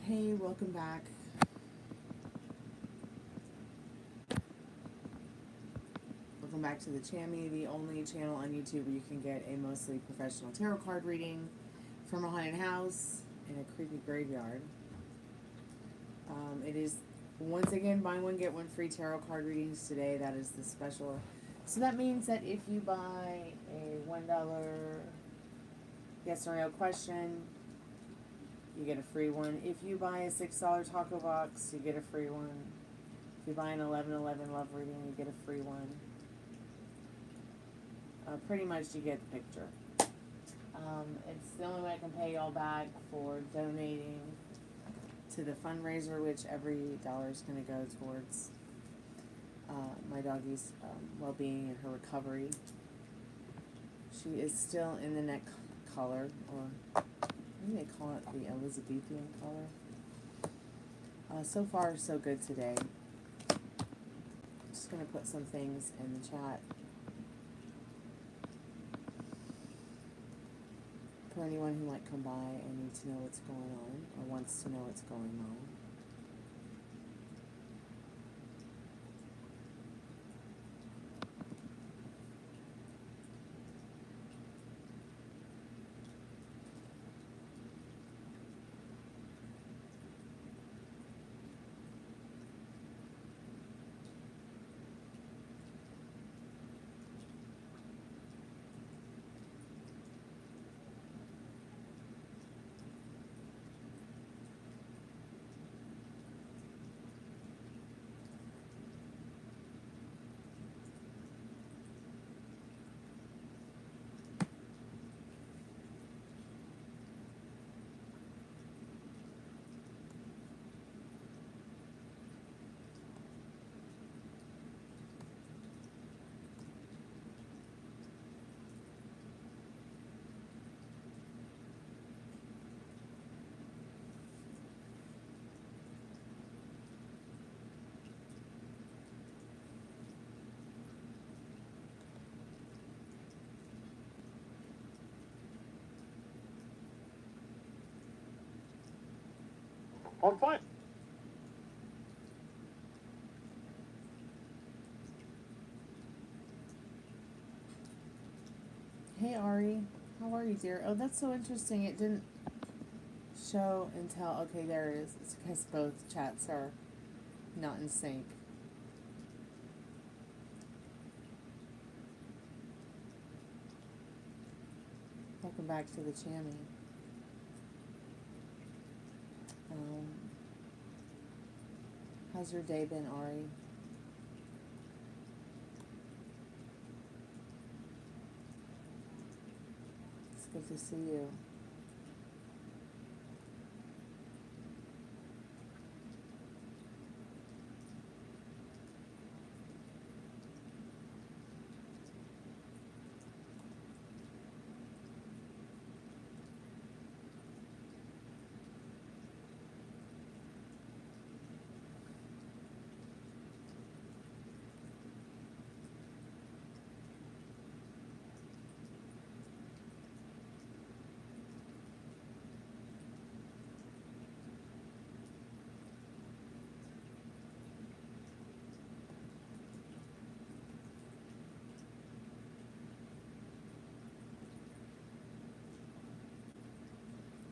Hey, welcome back. Welcome back to the Chammy, the only channel on YouTube where you can get a mostly professional tarot card reading from a haunted house in a creepy graveyard. It is, once again, buy one, get one free tarot card readings today. That is the special. So that means that if you buy a $1 yes or no question, you get a free one. If you buy a $6 taco box, you get a free one. If you buy an 11/11 love reading, you get a free one. Pretty much you get the picture. It's the only way I can pay y'all back for donating to the fundraiser, which every dollar is going to go towards my doggy's well-being and her recovery. She is still in the neck collar, or maybe they call it the Elizabethan collar. So far, so good today. Just going to put some things in the chat for anyone who might come by and need to know what's going on, or wants to know what's going on. I'm fine. Hey Ari, how are you, dear? Oh, that's so interesting. It didn't show until, okay, there it is. It's because both chats are not in sync. Welcome back to the Chammy. How's your day been, Ari? It's good to see you.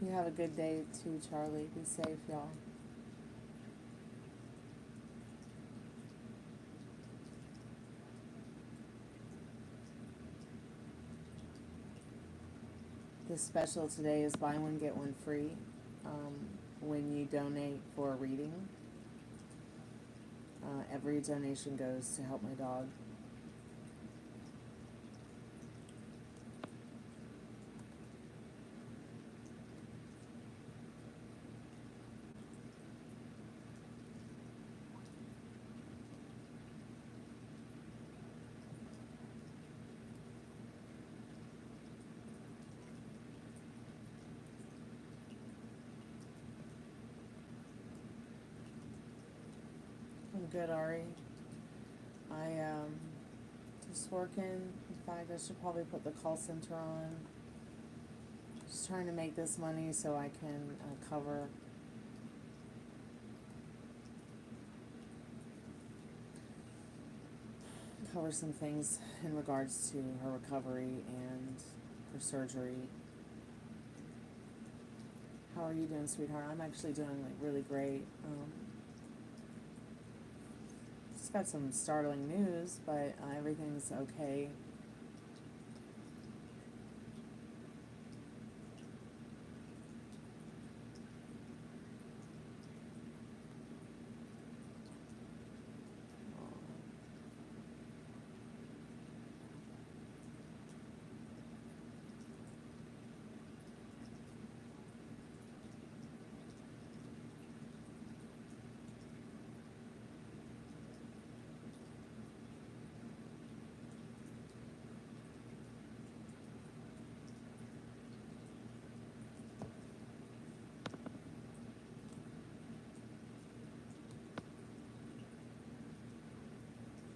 You have a good day too, Charlie. Be safe, y'all. The special today is buy one, get one free when you donate for a reading. Every donation goes to help my dog. I'm good, Ari. Just working. In fact, I should probably put the call center on. Just trying to make this money so I can cover cover some things in regards to her recovery and her surgery. How are you doing, sweetheart? I'm actually doing like really great. Just got some startling news, but everything's okay.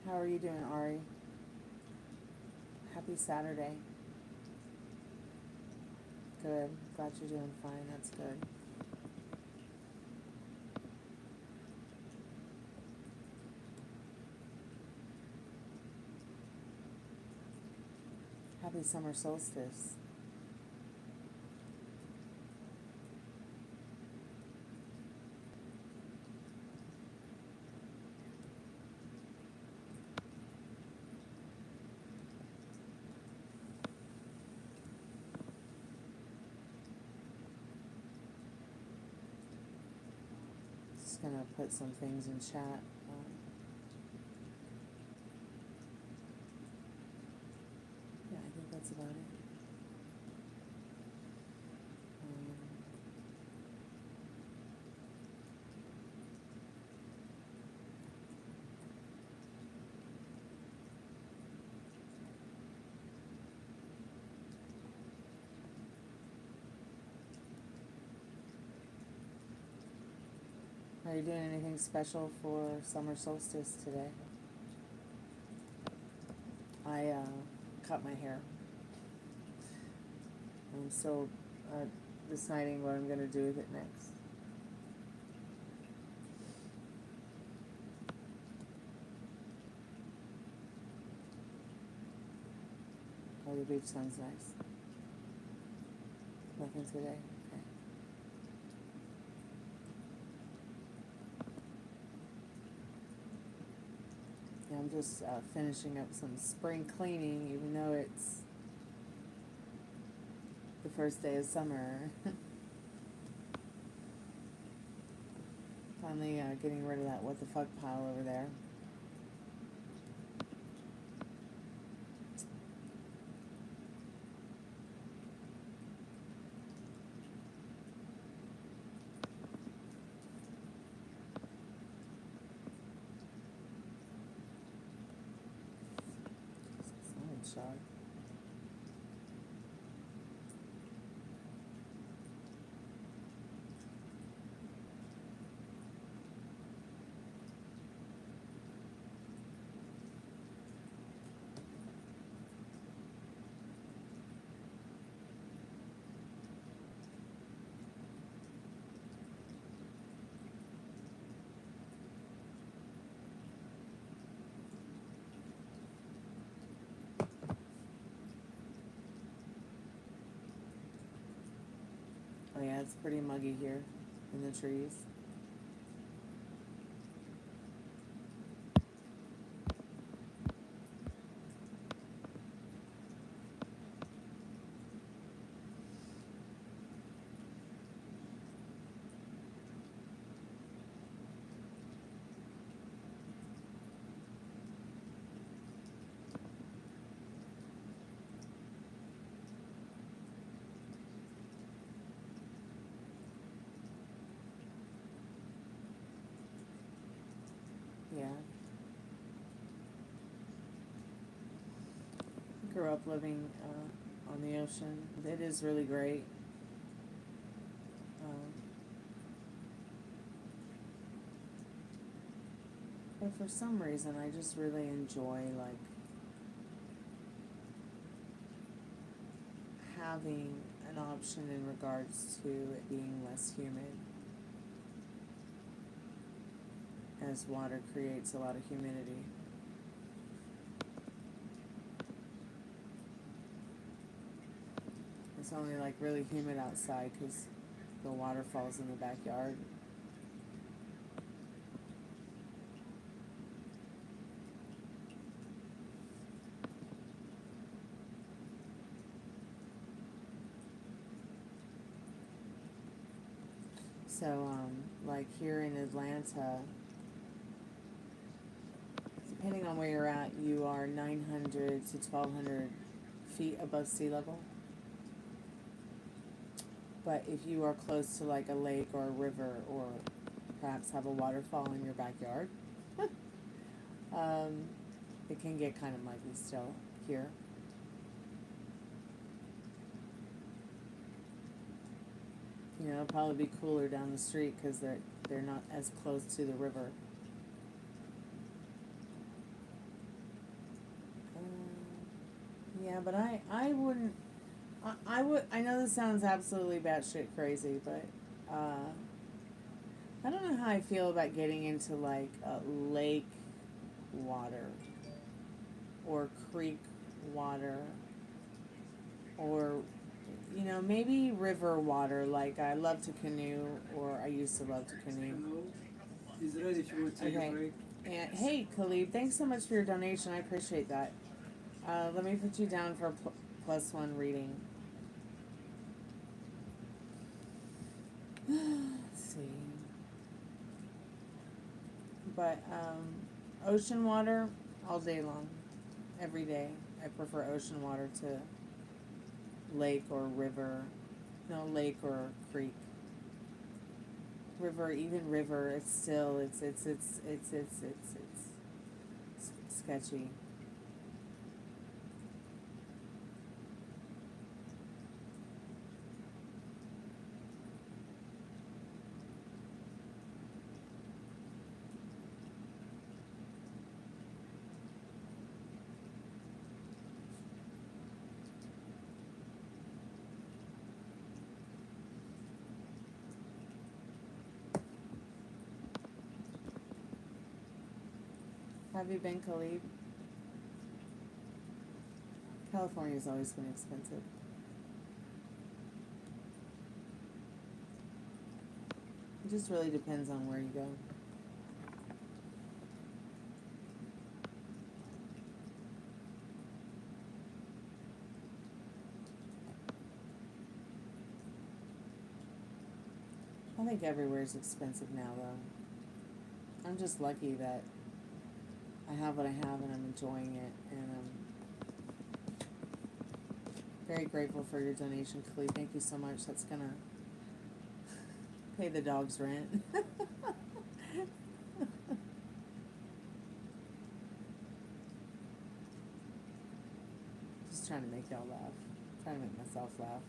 How are you doing, Ari? Happy Saturday. Good. Glad you're doing fine. That's good. Happy summer solstice. Just gonna put some things in chat. Yeah, I think that's about it. Are you doing anything special for summer solstice today? I cut my hair. I'm still deciding what I'm going to do with it next. Oh, the beach sun's nice. Nothing today? Okay. Yeah, I'm just finishing up some spring cleaning, even though it's the first day of summer. Finally getting rid of that what the fuck pile over there. Shot. Oh yeah, it's pretty muggy here in the trees. Yeah. Grew up living on the ocean. It is really great. But for some reason, I just really enjoy like having an option in regards to it being less humid, as water creates a lot of humidity. It's only like really humid outside because the waterfall's in the backyard. So, like here in Atlanta, depending on where you're at, you are 900 to 1,200 feet above sea level. But if you are close to like a lake or a river, or perhaps have a waterfall in your backyard, it can get kind of muggy still here. You know, it'll probably be cooler down the street because they're not as close to the river. Yeah, but I wouldn't. I would. I know this sounds absolutely batshit crazy, but I don't know how I feel about getting into like lake water or creek water, or maybe river water. Like I love to canoe, or I used to love to canoe. He's ready if you want to take a break. And hey, Khalid, thanks so much for your donation. I appreciate that. Let me put you down for a +1 reading. Let's see. But ocean water all day long, every day. I prefer ocean water to lake or river. No, lake or creek. River, even river, it's still it's sketchy. Have you been, Khalid? California's always been expensive. It just really depends on where you go. I think everywhere is expensive now, though. I'm just lucky that I have what I have and I'm enjoying it, and I'm very grateful for your donation, Khalid. Thank you so much. That's gonna pay the dog's rent. Just trying to make y'all laugh. Trying to make myself laugh.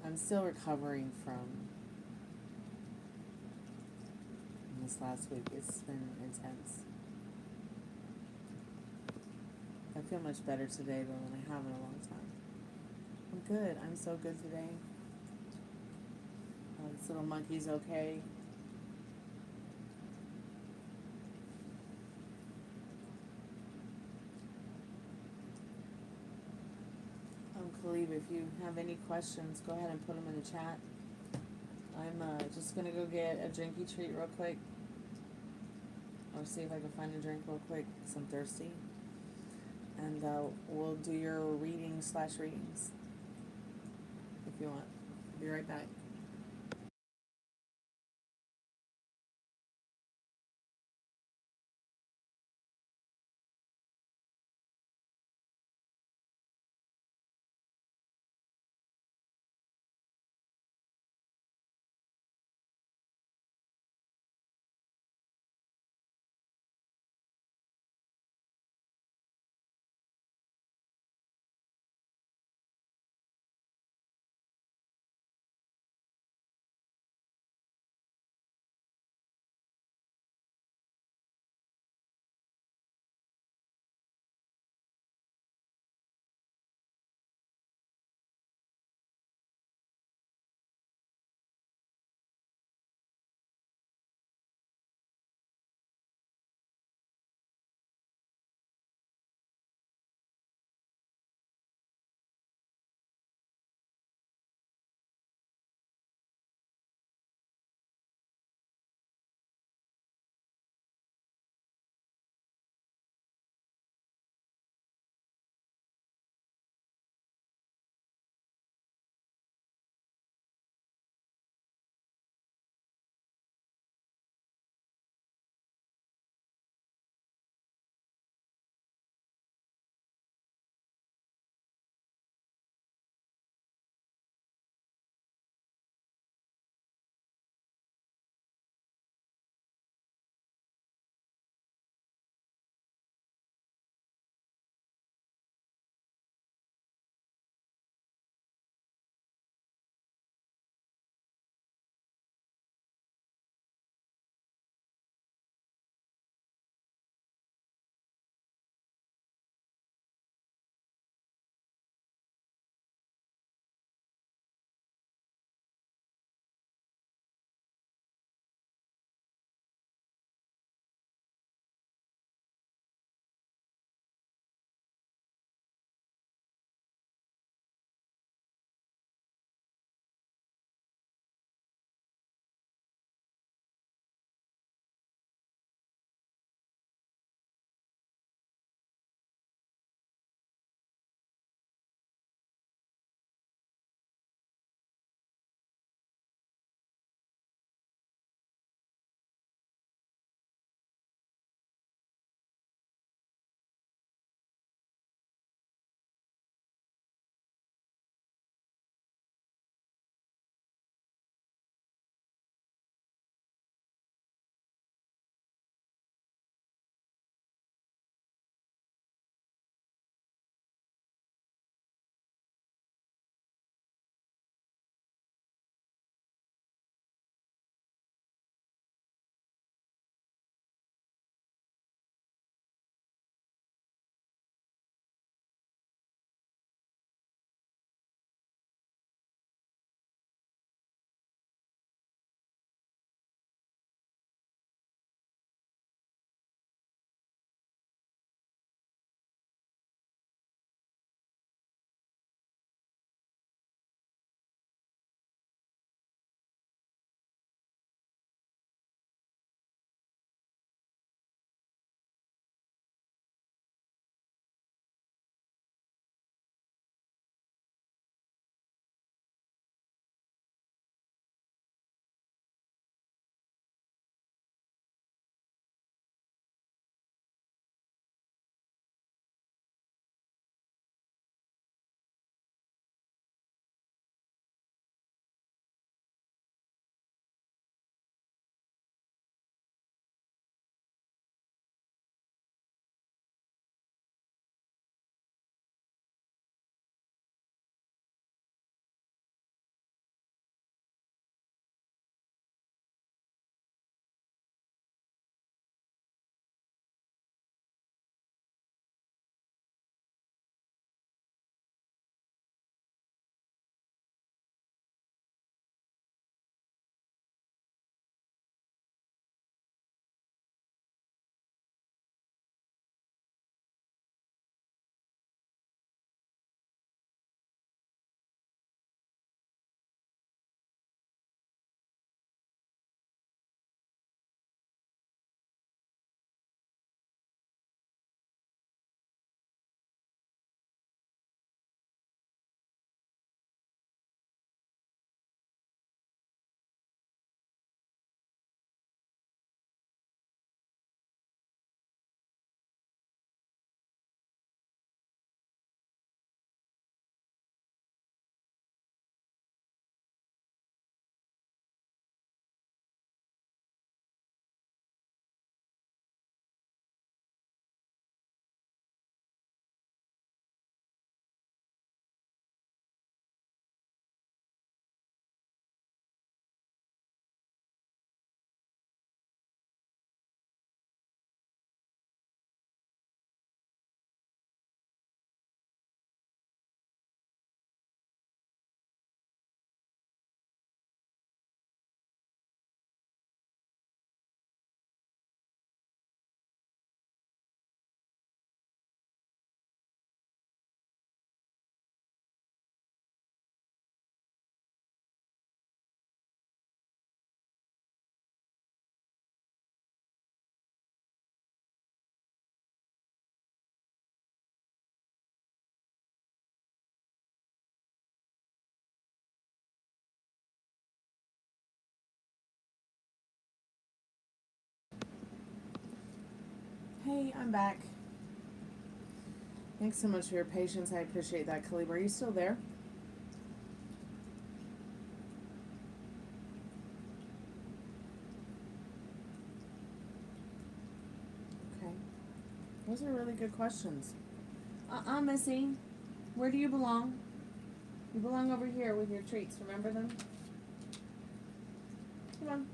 I'm still recovering from this last week. It's been intense. I feel much better today though than I have in a long time. I'm good. I'm so good today. This little monkey's okay. Khalid, if you have any questions, go ahead and put them in the chat. I'm just going to go get a drinky treat real quick. Or see if I can find a drink real quick because I'm thirsty. And we'll do your readings if you want. Be right back. Hey, I'm back. Thanks so much for your patience. I appreciate that, Khalib. Are you still there? Okay. Those are really good questions. Missy. Where do you belong? You belong over here with your treats. Remember them? Come on.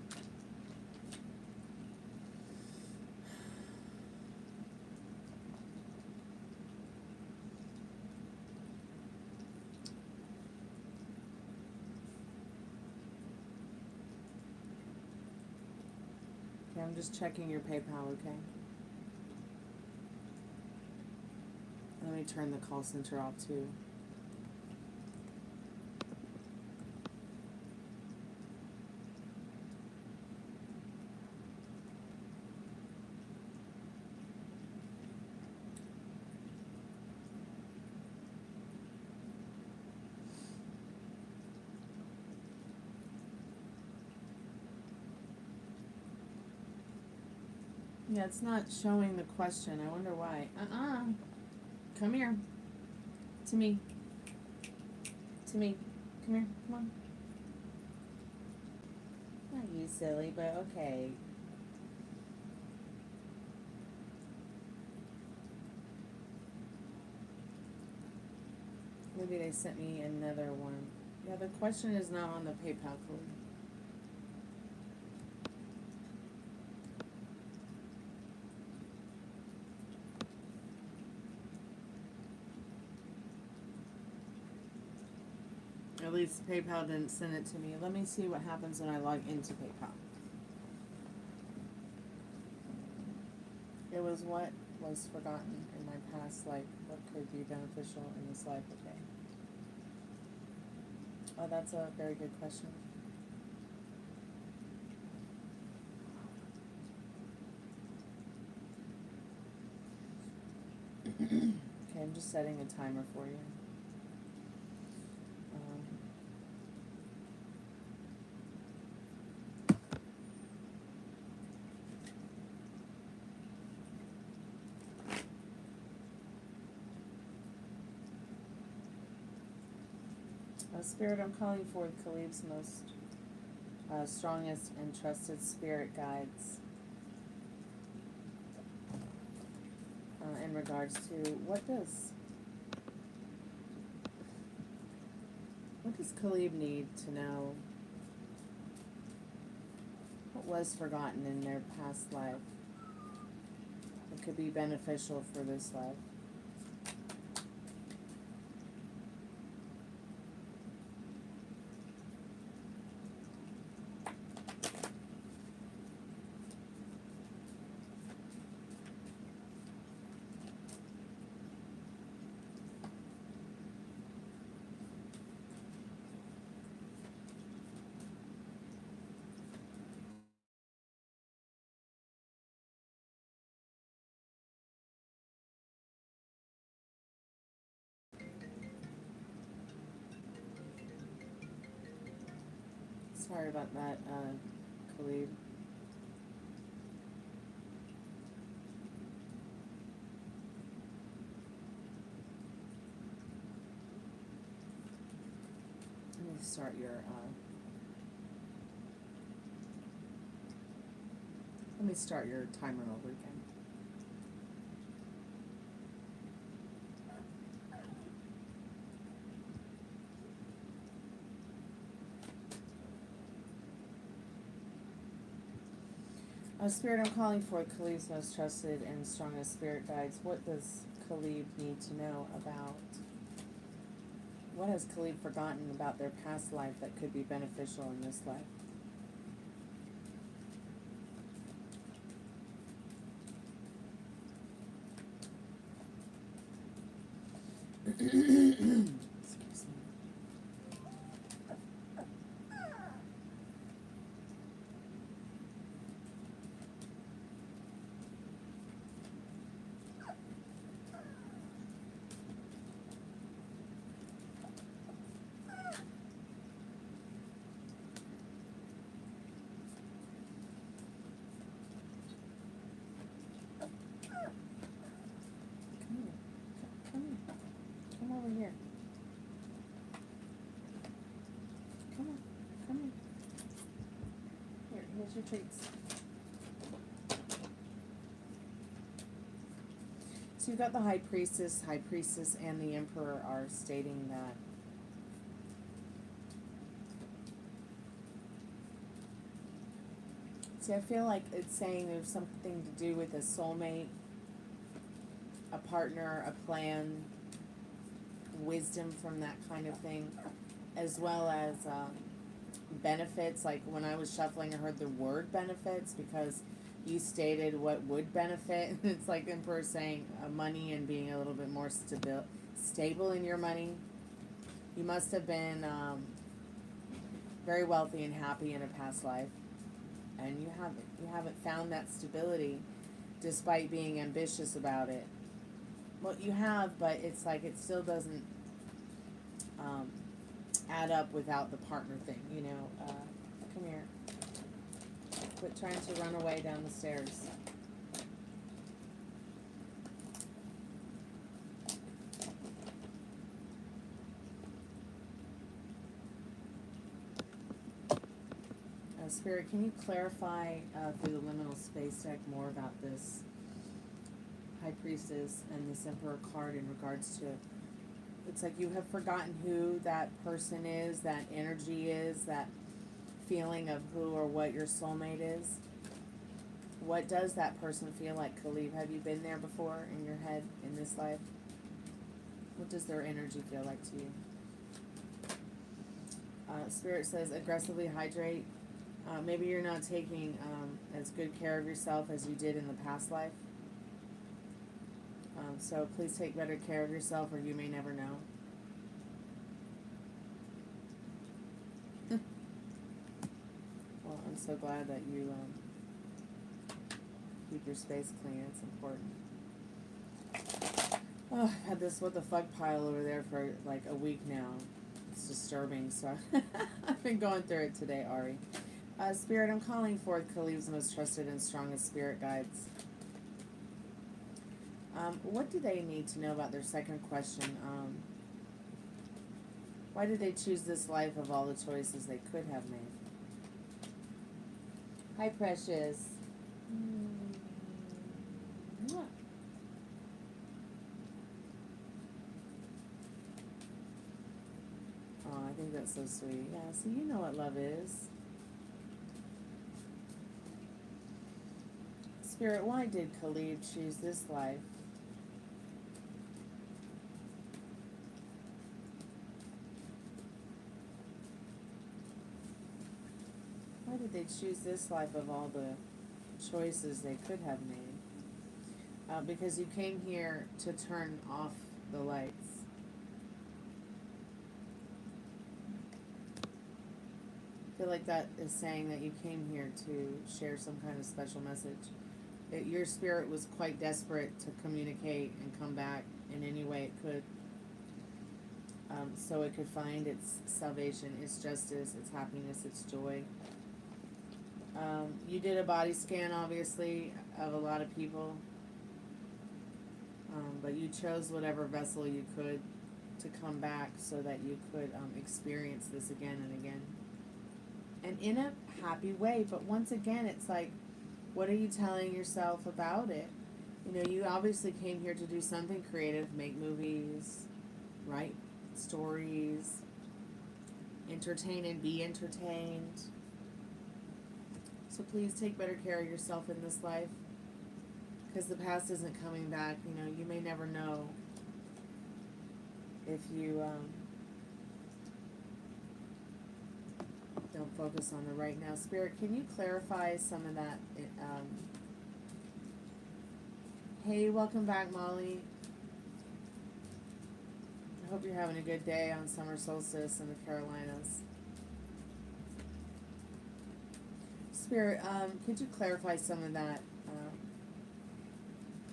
Okay, I'm just checking your PayPal, okay? Let me turn the call center off too. Yeah, it's not showing the question. I wonder why. Come here. To me. To me. Come here. Come on. Not you, silly, but okay. Maybe they sent me another one. Yeah, the question is not on the PayPal code. At least PayPal didn't send it to me. Let me see what happens when I log into PayPal. It was what was forgotten in my past life. What could be beneficial in this life? Okay. Oh, that's a very good question. Okay, I'm just setting a timer for you. Spirit, I'm calling forth Khalib's most strongest and trusted spirit guides in regards to what does Khalib need to know? What was forgotten in their past life that could be beneficial for this life? Sorry about that, Khalid. Let me start your, timer over again. Spirit, I'm calling for Khalib's most trusted and strongest spirit guides. What does Khalib need to know about? What has Khalib forgotten about their past life that could be beneficial in this life? Excuse me. Here's your treats. So you've got the High Priestess, and the Emperor are stating that see, I feel like it's saying there's something to do with a soulmate, a partner, a plan, wisdom from that kind of thing, as well as benefits. Like when I was shuffling, I heard the word benefits because you stated what would benefit. It's like Emperor saying money and being a little bit more stable in your money. You must have been very wealthy and happy in a past life, and you haven't found that stability despite being ambitious about it. Well, you have, but it's like it still doesn't add up without the partner thing, you know. Come here. Quit trying to run away down the stairs. Spirit, can you clarify through the liminal space deck more about this High Priestess and this Emperor card in regards to, it's like you have forgotten who that person is, that energy is, that feeling of who or what your soulmate is. What does that person feel like, Khalif? Have you been there before in your head in this life? What does their energy feel like to you? Spirit says aggressively hydrate. Maybe you're not taking as good care of yourself as you did in the past life. So please take better care of yourself or you may never know. Well, I'm so glad that you keep your space clean. It's important. Oh, I've had this what the fuck pile over there for like a week now. It's disturbing, so I've been going through it today, Ari. Spirit, I'm calling forth Khalif's most trusted and strongest spirit guides. What do they need to know about their second question? Why did they choose this life of all the choices they could have made? Hi, Precious. Oh, I think that's so sweet. Yeah, so you know what love is. Spirit, why did Khalid choose this life? Why did they choose this life of all the choices they could have made? Because you came here to turn off the lights. I feel like that is saying that you came here to share some kind of special message. Your spirit was quite desperate to communicate and come back in any way it could, so it could find its salvation, its justice, its happiness, its joy. You did a body scan, obviously, of a lot of people, but you chose whatever vessel you could to come back so that you could experience this again and again. And in a happy way, but once again, it's like, what are you telling yourself about it? You know, you obviously came here to do something creative, make movies, write stories, entertain and be entertained. So please take better care of yourself in this life, because the past isn't coming back. You know, you may never know if you don't focus on the right now. Spirit, can you clarify some of that? Hey, welcome back, Molly. I hope you're having a good day on summer solstice in the Carolinas. Spirit, could you clarify some of that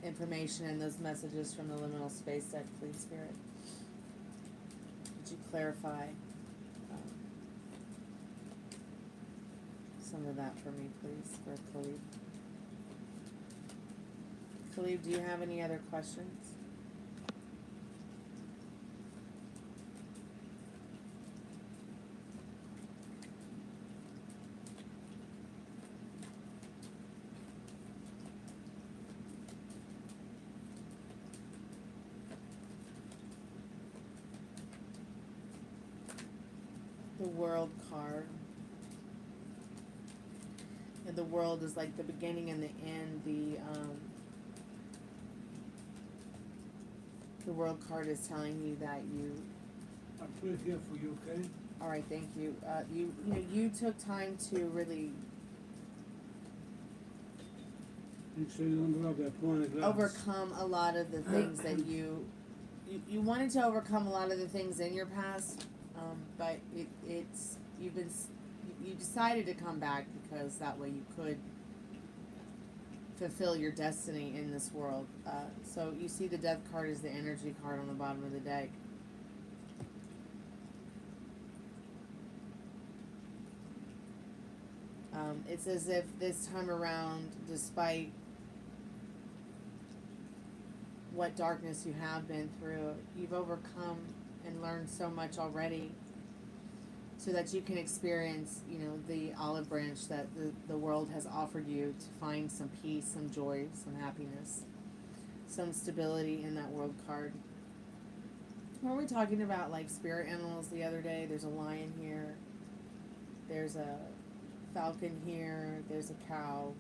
information and those messages from the liminal space deck, please, Spirit? Could you clarify some of that for me, please, for Khalid? Khalid, do you have any other questions? the World card. And the World is like the beginning and the end. The World card is telling you that you. I put it here for you, okay? All right, thank you. You took time to really Make sure you don't grab that one glass. overcome a lot of the things that you wanted to overcome a lot of the things in your past, but you decided to come back because that way you could fulfill your destiny in this world. So you see the Death card is the energy card on the bottom of the deck. It's as if this time around, despite what darkness you have been through, you've overcome and learned so much already so that you can experience, the olive branch that the world has offered you to find some peace, some joy, some happiness, some stability in that World card. Were we talking about like spirit animals the other day? There's a lion here. There's a falcon here. There's a cow.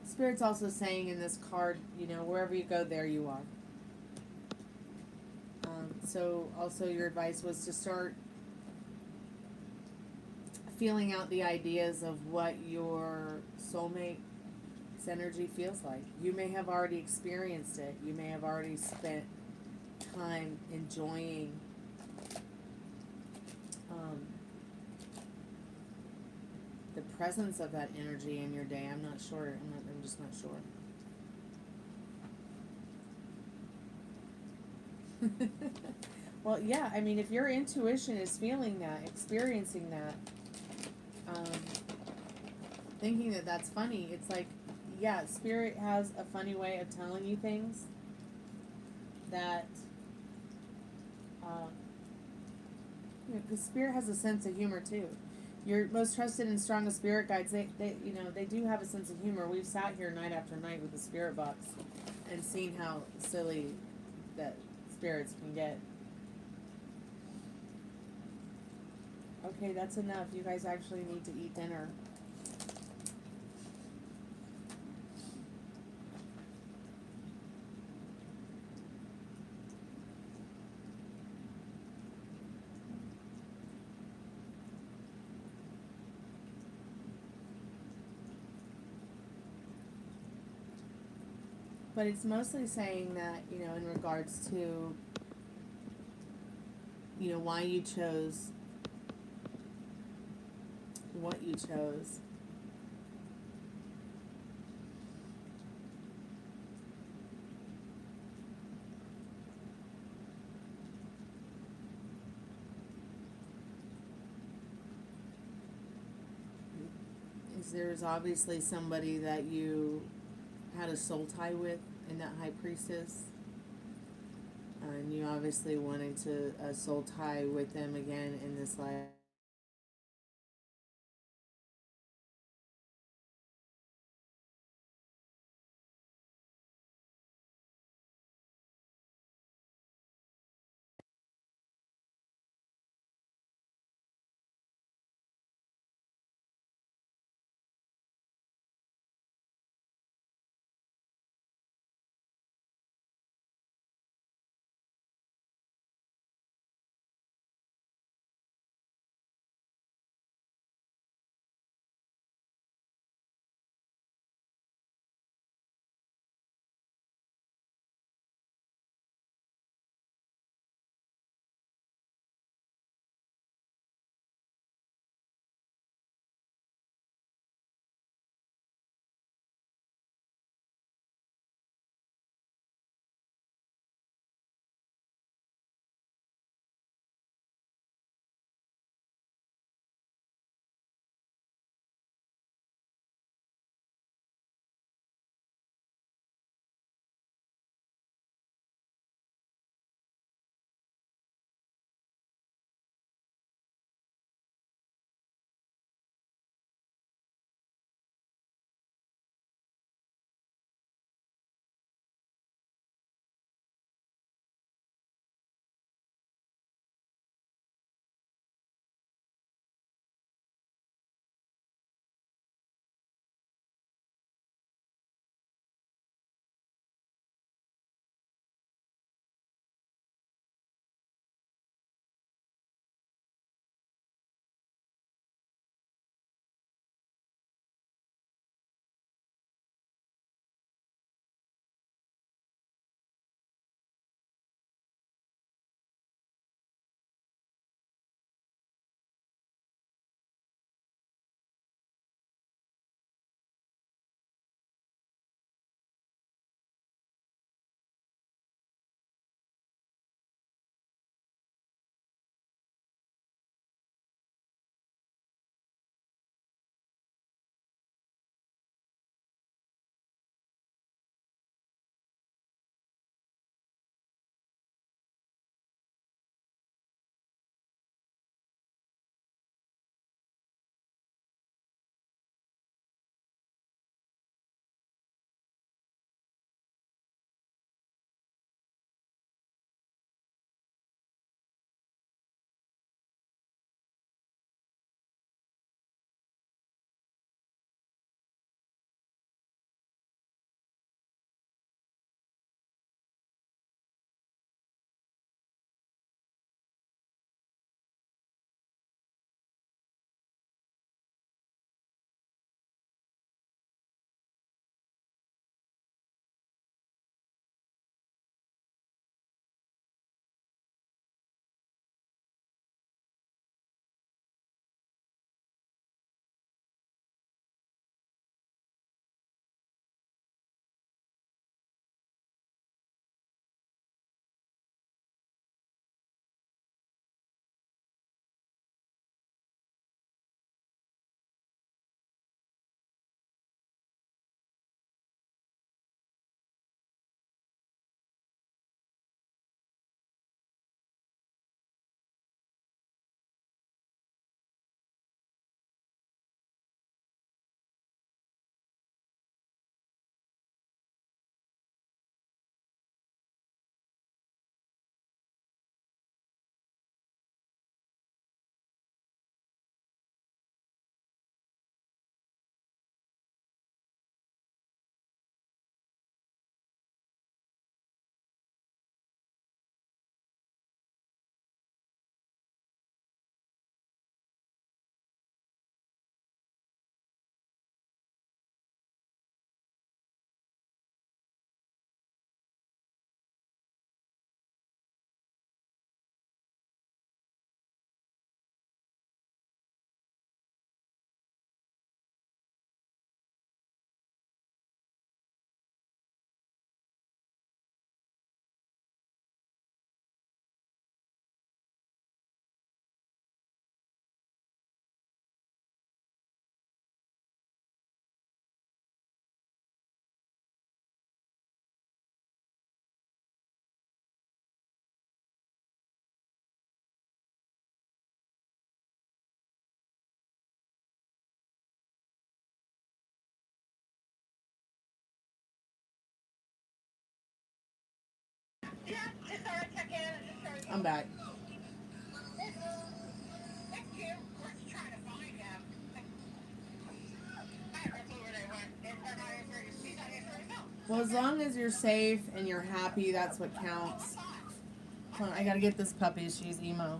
Spirit's also saying in this card, wherever you go, there you are. So also your advice was to start feeling out the ideas of what your soulmate's energy feels like. You may have already experienced it. You may have already spent time enjoying the presence of that energy in your day. I'm not sure. I'm just not sure. Well, yeah, I mean, if your intuition is feeling that, experiencing that, thinking that that's funny, it's like, yeah, Spirit has a funny way of telling you things that, because Spirit has a sense of humor too. Your most trusted and strongest spirit guides, they do have a sense of humor. We've sat here night after night with the spirit box and seen how silly that spirits can get. Okay, that's enough. You guys actually need to eat dinner. But it's mostly saying that, in regards to, why you chose what you chose. There's obviously somebody that you had a soul tie with in that High Priestess. And you obviously wanted to soul tie with them again in this life. I'm back. Well, as long as you're safe and you're happy, that's what counts. Hold on, I gotta get this puppy. She's emo.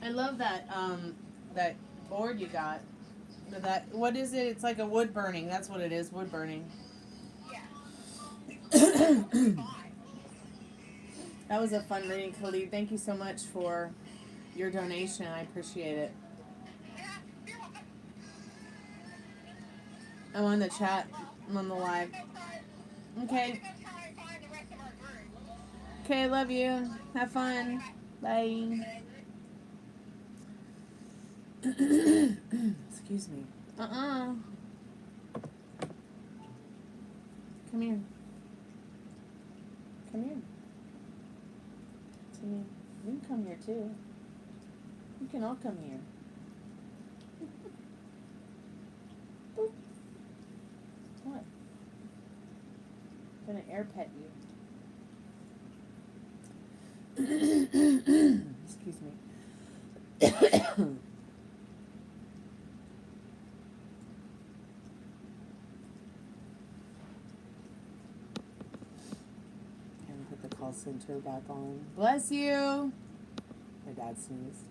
I love that board you got. That, what is it? It's like a wood burning. That's what it is. Wood burning. That was a fun reading, Khalid. Thank you so much for your donation. I appreciate it. I'm on the chat. I'm on the live. Okay. Okay, I love you. Have fun. Bye. Excuse me. Come here. Come here. To me. You can come here too. You can all come here. Boop. What? I'm gonna air pet you. Excuse me. The call center back on. Bless you. My dad sneezed.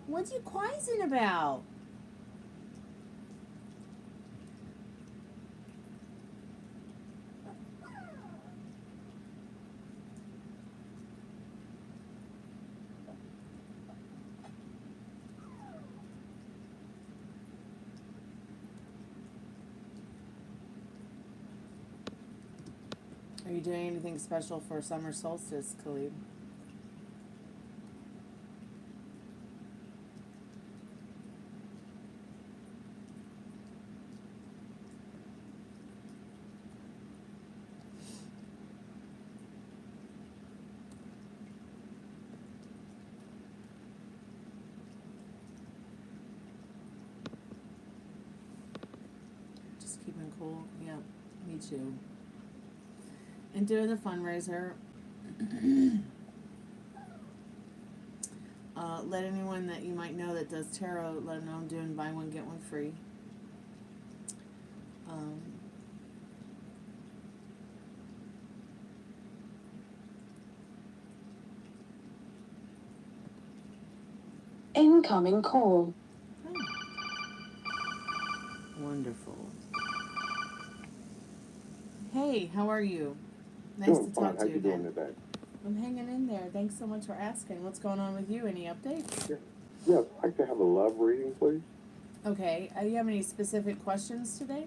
What you quiescing about? Are you doing anything special for summer solstice, Khalid? Just keeping cool. Yeah, me too. And doing the fundraiser. Let anyone that you might know that does tarot, let them know I'm doing buy one, get one free. Incoming call. Oh. Wonderful. Hey, how are you? Nice Doing to talk fine. How to you you doing again. today? I'm hanging in there. Thanks so much for asking. What's going on with you? Any updates? Yes, I'd like to have a love reading, please. Okay. You have any specific questions today?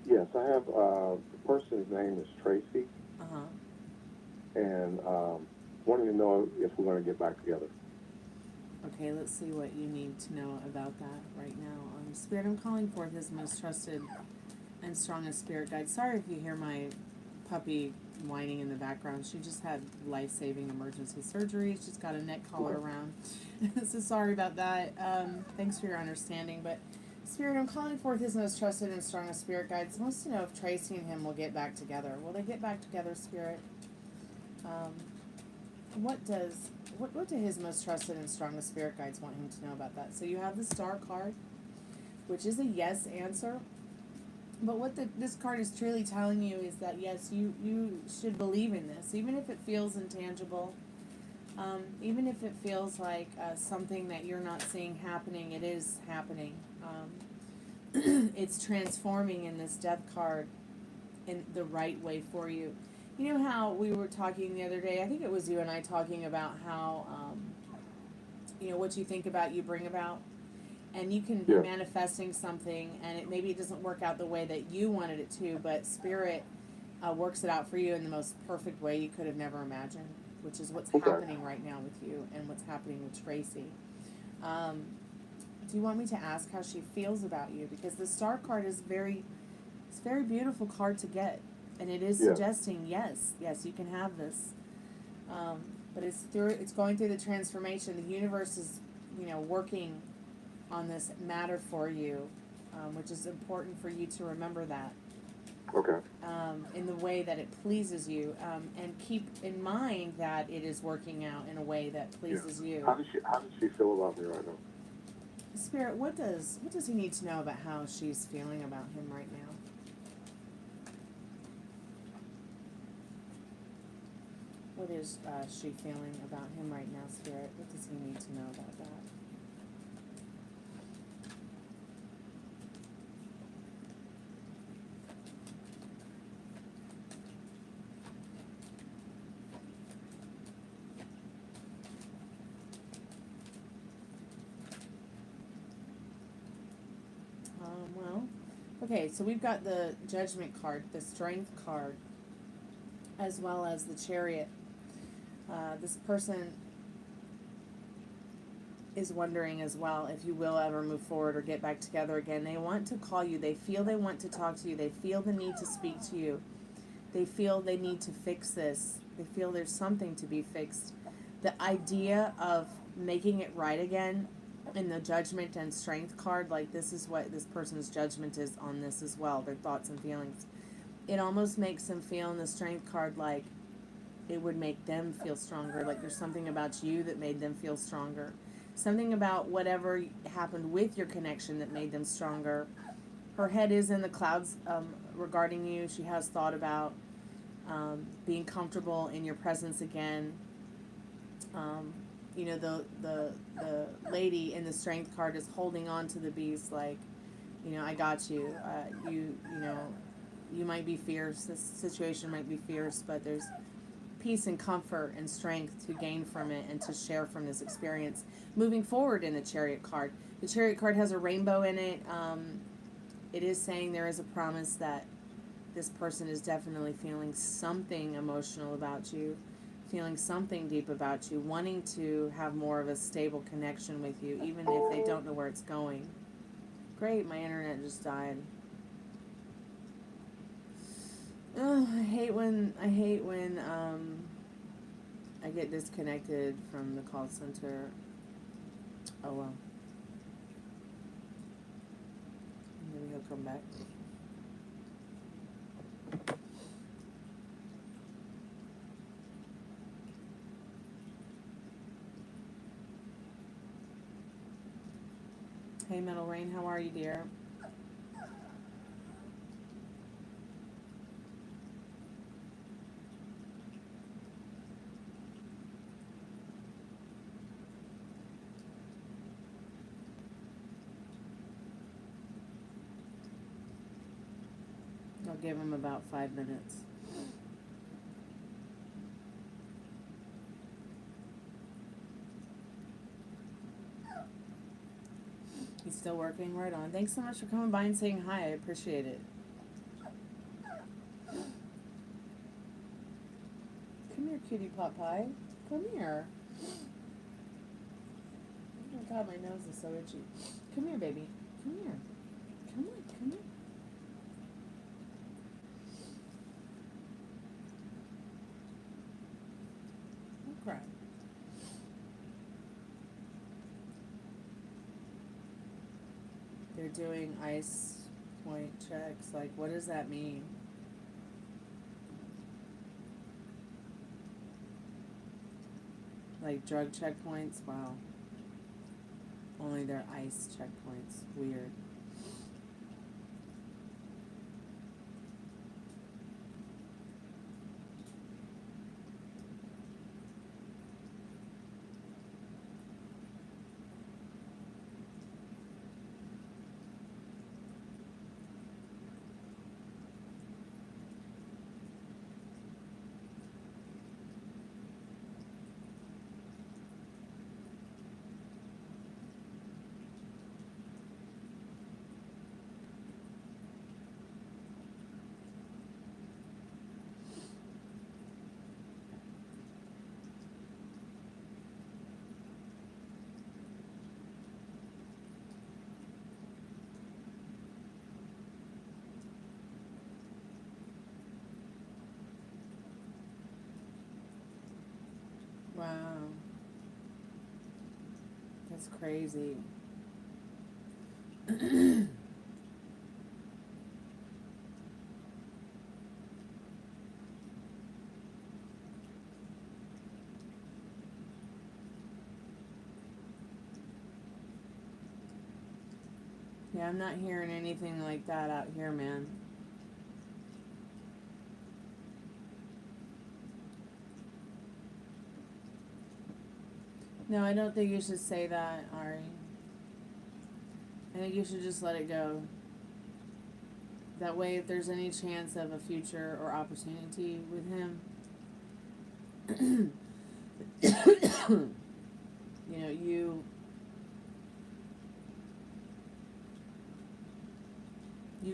Yes, I have, the person's name is Tracy, Uh-huh. and wanting to know if we're going to get back together. Okay, let's see what you need to know about that right now. Spirit, I'm calling forth His most trusted and strongest spirit guide. Sorry if you hear my puppy whining in the background. She just had life-saving emergency surgery. She's got a neck collar around. So sorry about that. Thanks for your understanding. But Spirit, I'm calling forth His most trusted and strongest spirit guides. Wants to know if Tracy and him will get back together. Will they get back together, Spirit? What do His most trusted and strongest spirit guides want him to know about that? So you have the Star card, which is a yes answer. But what this card is truly telling you is that, yes, you should believe in this, even if it feels intangible, even if it feels like something that you're not seeing happening. It is happening. It's transforming in this Death card in the right way for you. You know how we were talking the other day, I think it was you and I talking about how, what you think about, you bring about. And you can be manifesting something, and maybe it doesn't work out the way that you wanted it to, but Spirit works it out for you in the most perfect way you could have never imagined, which is what's happening right now with you and what's happening with Tracy. Do you want me to ask how she feels about you? Because the Star card is it's a very beautiful card to get, and it is suggesting yes, you can have this. But it's going through the transformation. The universe is, working on this matter for you. which is important for you to remember that. Okay. In the way that it pleases you, and keep in mind that it is working out in a way that pleases you. How does she feel about me right now? Spirit, what does he need to know about how she's feeling about him right now? What is she feeling about him right now, Spirit? What does he need to know about that? Okay, so we've got the Judgment card, the Strength card, as well as the Chariot. This person is wondering as well if you will ever move forward or get back together again. They want to call you. They feel they want to talk to you. They feel the need to speak to you. They feel they need to fix this. They feel there's something to be fixed. The idea of making it right again in the Judgment and Strength card, like this is what this person's judgment is on this as well, their thoughts and feelings. It almost makes them feel in the Strength card like it would make them feel stronger, like there's something about you that made them feel stronger. Something about whatever happened with your connection that made them stronger. Her head is in the clouds regarding you. She has thought about being comfortable in your presence again. You know, the lady in the Strength card is holding on to the beast like, you know, I got you. You know, you might be fierce. This situation might be fierce, but there's peace and comfort and strength to gain from it and to share from this experience. Moving forward in the Chariot card. The Chariot card has a rainbow in it. It is saying there is a promise that this person is definitely feeling something emotional about you, feeling something deep about you, wanting to have more of a stable connection with you, even if they don't know where it's going. Great, my internet just died. Oh, I hate when I get disconnected from the call center. Oh well. Maybe he'll come back. Hey, Metal Rain, how are you, dear? I'll give him about 5 minutes. He's still working? Right on. Thanks so much for coming by and saying hi. I appreciate it. Come here, cutie pot pie. Come here. Oh my god, my nose is so itchy. Come here, baby. Come here. Come on, come here. Don't cry. They're doing ice point checks. Like, what does that mean? Like drug checkpoints? Wow. Only they're ice checkpoints. Weird. Wow. That's crazy. Yeah, I'm not hearing anything like that out here, man. No, I don't think you should say that, Ari. I think you should just let it go. That way, if there's any chance of a future or opportunity with him, you know, you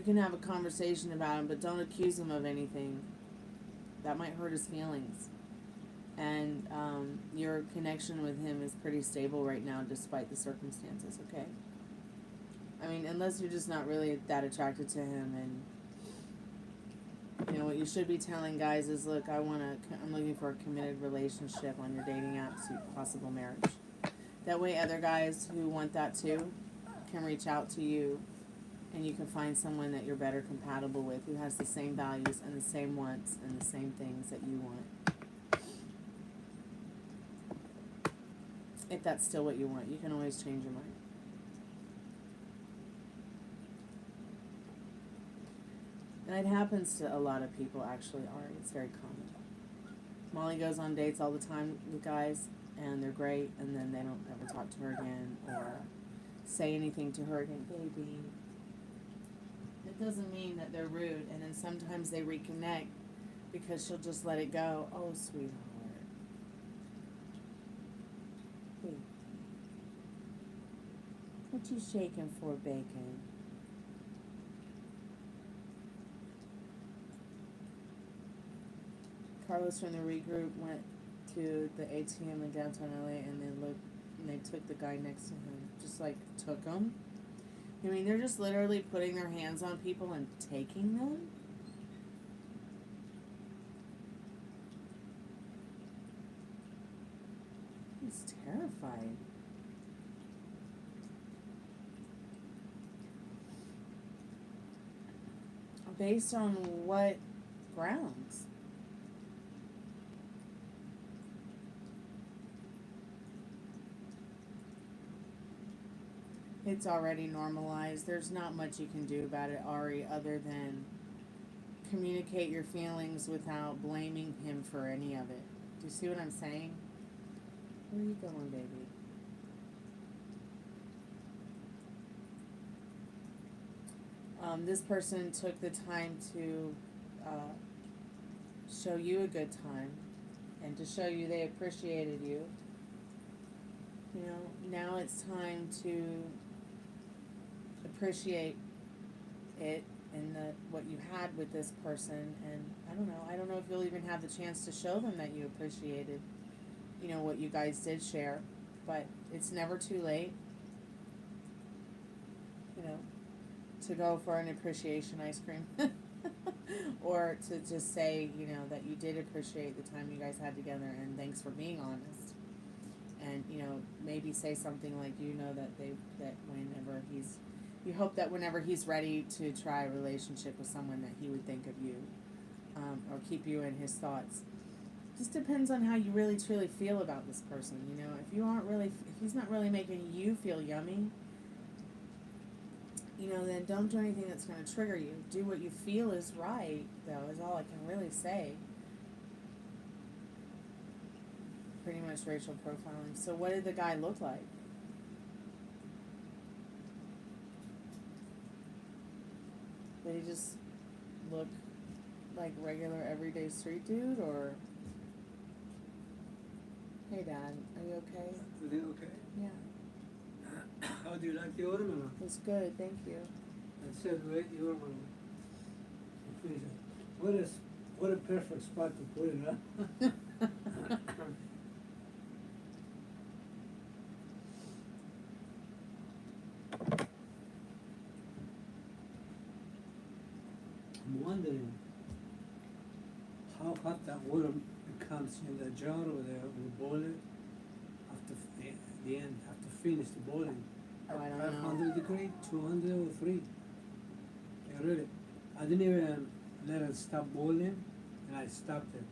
can have a conversation about him, but don't accuse him of anything. That might hurt his feelings. And your connection with him is pretty stable right now, despite the circumstances, okay? I mean, unless you're just not really that attracted to him, and, you know, what you should be telling guys is, look, I'm looking for a committed relationship on your dating app, to possible marriage. That way other guys who want that too can reach out to you, and you can find someone that you're better compatible with, who has the same values and the same wants and the same things that you want. If that's still what you want, you can always change your mind. And it happens to a lot of people, actually, Ari. It's very common. Molly goes on dates all the time with guys, and they're great, and then they don't ever talk to her again or say anything to her again. Baby. It doesn't mean that they're rude, and then sometimes they reconnect because she'll just let it go. Oh, sweetheart. Hey. What you shaking for, bacon? Carlos from the regroup went to the ATM in downtown LA, and they took the guy next to him. Just like took him. I mean, they're just literally putting their hands on people and taking them. He's terrified. Based on what grounds? It's already normalized. There's not much you can do about it, Ari, other than communicate your feelings without blaming him for any of it. Do you see what I'm saying? Where are you going, baby? This person took the time to show you a good time and to show you they appreciated you. You know, now it's time to appreciate it and what you had with this person, and I don't know if you'll even have the chance to show them that you appreciated, you know, what you guys did share, but it's never too late, you know, to go for an appreciation ice cream or to just say, you know, that you did appreciate the time you guys had together and thanks for being honest. And, you know, maybe say something like, you know, that you hope that whenever he's ready to try a relationship with someone that he would think of you, or keep you in his thoughts. Just depends on how you really truly feel about this person, you know. If he's not really making you feel yummy, you know, then don't do anything that's going to trigger you. Do what you feel is right, though, is all I can really say. Pretty much racial profiling. So what did the guy look like? Did he just look like regular everyday street dude, or? Hey, Dad, are you okay? Everything okay? Yeah. How do you like the ornament? It's good, thank you. I said, wait, the ornament. What a perfect spot to put it, huh? I'm wondering how hot that water becomes in the jar over there when you boil it after the end, after finish the boiling. Oh, I don't know. 500 degrees, 200 or 3. Yeah, really. I didn't even let it stop boiling, and I stopped it.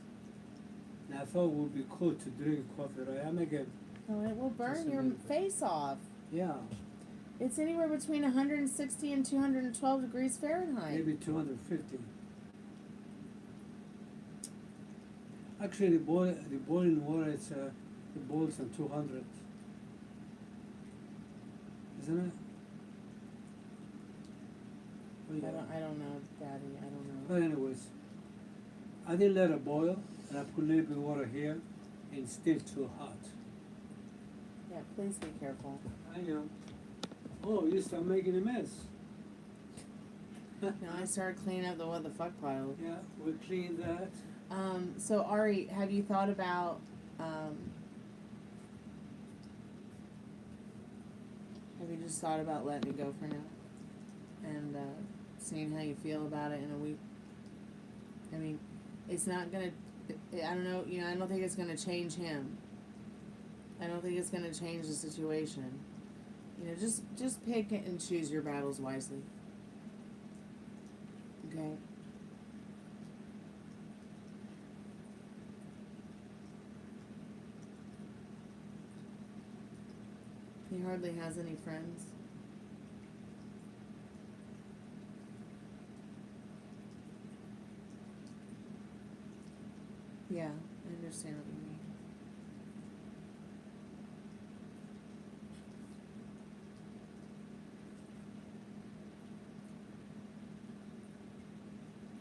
And I thought it would be cool to drink coffee, right? I make it. Oh, it will burn Just a your little bit. face off. Yeah. It's anywhere between 160 and 212 degrees Fahrenheit. Maybe 250. Actually, the boiling water, it boils on 200. Isn't it? Oh, yeah. I don't know, Daddy. I don't know. But anyways, I didn't let it boil, and I put a little bit of water here, and it's still too hot. Yeah, please be careful. I know. Oh, you start making a mess. Now I started cleaning up the what the fuck pile. Yeah, we clean that. So Ari, have you thought about have you just thought about letting it go for now? And seeing how you feel about it in a week? I mean, it's not gonna, I don't know, I don't think it's gonna change him. I don't think it's gonna change the situation. Just pick and choose your battles wisely. Okay? He hardly has any friends. Yeah, I understand what you mean.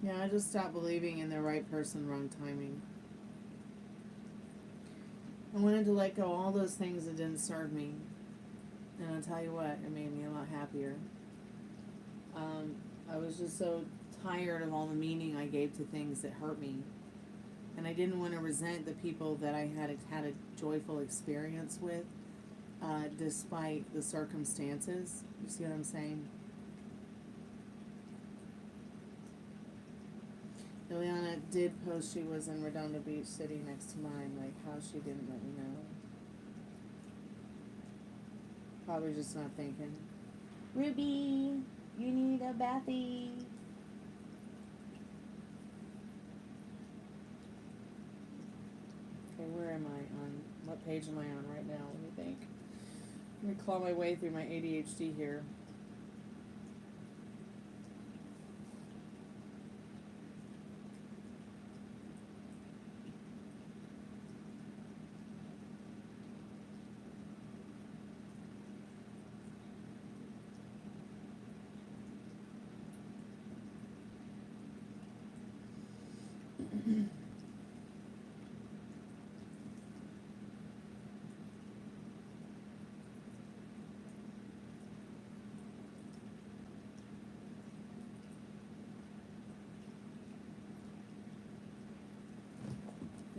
Yeah, I just stopped believing in the right person, wrong timing. I wanted to let go of all those things that didn't serve me. And I'll tell you what, it made me a lot happier. I was just so tired of all the meaning I gave to things that hurt me. And I didn't want to resent the people that I had a joyful experience with, despite the circumstances. You see what I'm saying? Ileana did post she was in Redondo Beach sitting next to mine, like how she didn't let me know. Probably just not thinking. Ruby, you need a bathy. Okay, where am I on? What page am I on right now? Let me think. Let me claw my way through my ADHD here.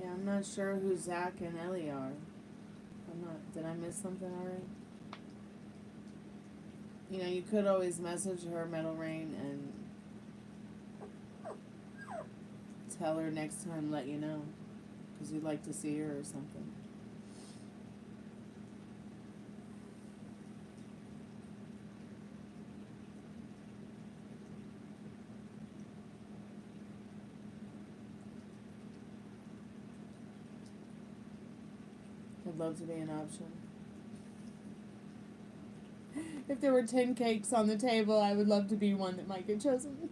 Yeah, I'm not sure who Zach and Ellie are. I'm not. Did I miss something already? You could always message her, Metal Rain, and tell her next time, let you know. Because you'd like to see her or something. I'd love to be an option. If there were 10 cakes on the table, I would love to be one that might get chosen.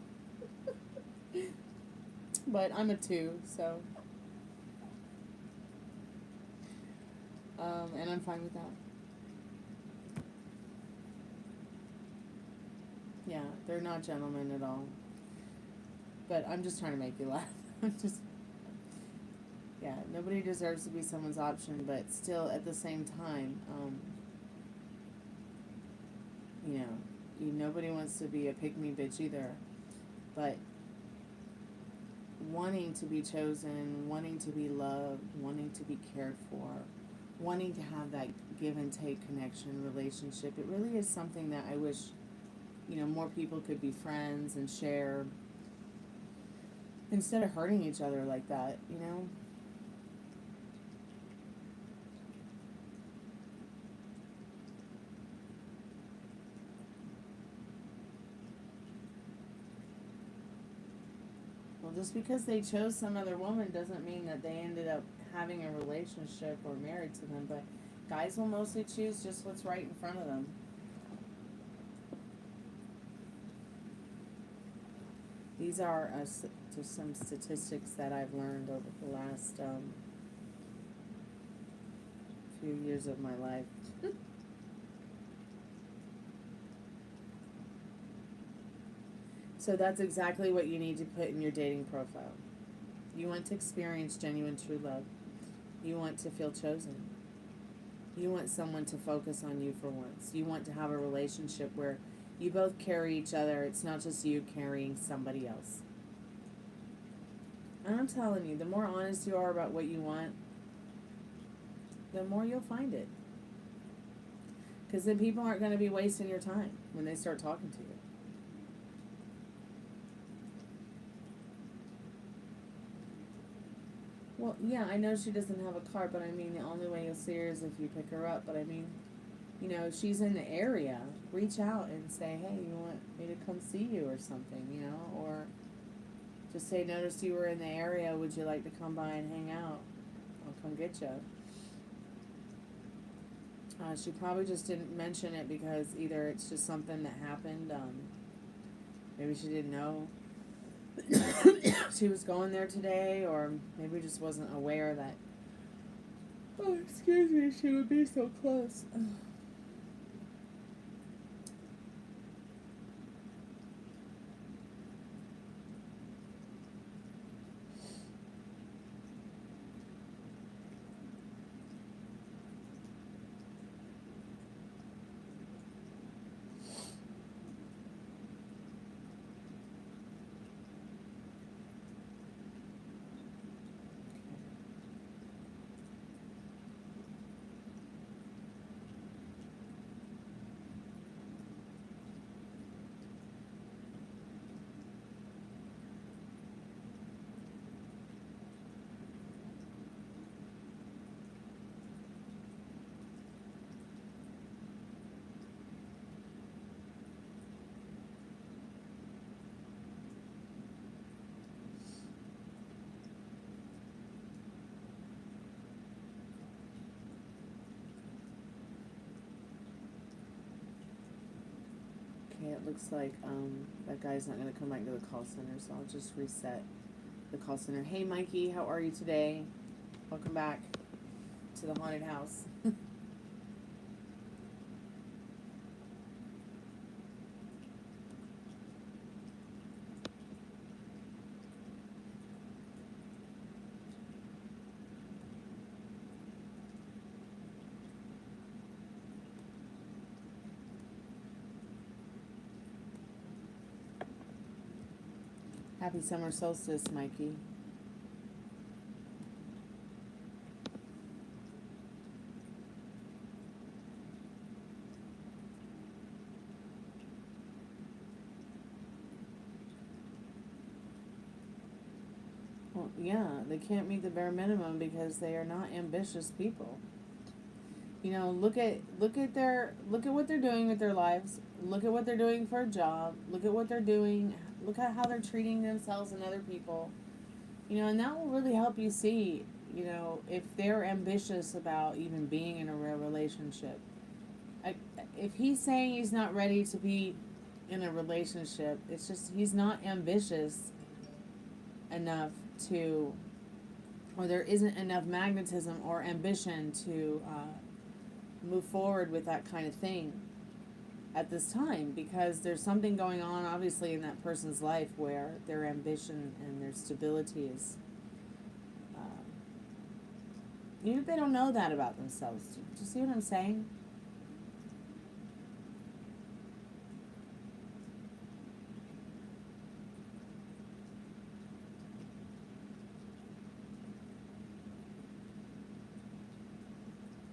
But I'm a 2, so. And I'm fine with that. Yeah, they're not gentlemen at all. But I'm just trying to make you laugh. Yeah, nobody deserves to be someone's option, but still, at the same time, nobody wants to be a pick-me bitch either. But wanting to be chosen, wanting to be loved, wanting to be cared for, wanting to have that give and take connection, relationship, it really is something that I wish, more people could be friends and share instead of hurting each other like that, Well, just because they chose some other woman doesn't mean that they ended up having a relationship or married to them, but guys will mostly choose just what's right in front of them. These are just some statistics that I've learned over the last few years of my life. So that's exactly what you need to put in your dating profile. You want to experience genuine true love. You want to feel chosen. You want someone to focus on you for once. You want to have a relationship where you both carry each other. It's not just you carrying somebody else. And I'm telling you, the more honest you are about what you want, the more you'll find it. Because then people aren't going to be wasting your time when they start talking to you. Well, yeah, I know she doesn't have a car, but I mean, the only way you'll see her is if you pick her up. But I mean, you know, if she's in the area, reach out and say, hey, you want me to come see you or something, you know? Or just say, noticed you were in the area, would you like to come by and hang out? I'll come get you. She probably just didn't mention it because either it's just something that happened, maybe she didn't know she was going there today, or maybe just wasn't aware that, oh, excuse me, she would be so close. Okay, it looks like that guy's not going to come back to the call center, so I'll just reset the call center. Hey, Mikey, how are you today? Welcome back to the haunted house. Happy summer solstice, Mikey. Well, yeah, they can't meet the bare minimum because they are not ambitious people. You know, look at what they're doing with their lives. Look at what they're doing for a job. Look at what they're doing. Look at how they're treating themselves and other people. You know, and that will really help you see, you know, if they're ambitious about even being in a real relationship. If he's saying he's not ready to be in a relationship, it's just he's not ambitious enough to, or there isn't enough magnetism or ambition to move forward with that kind of thing at this time, because there's something going on obviously in that person's life where their ambition and their stability is even if they don't know that about themselves. Do you see what I'm saying?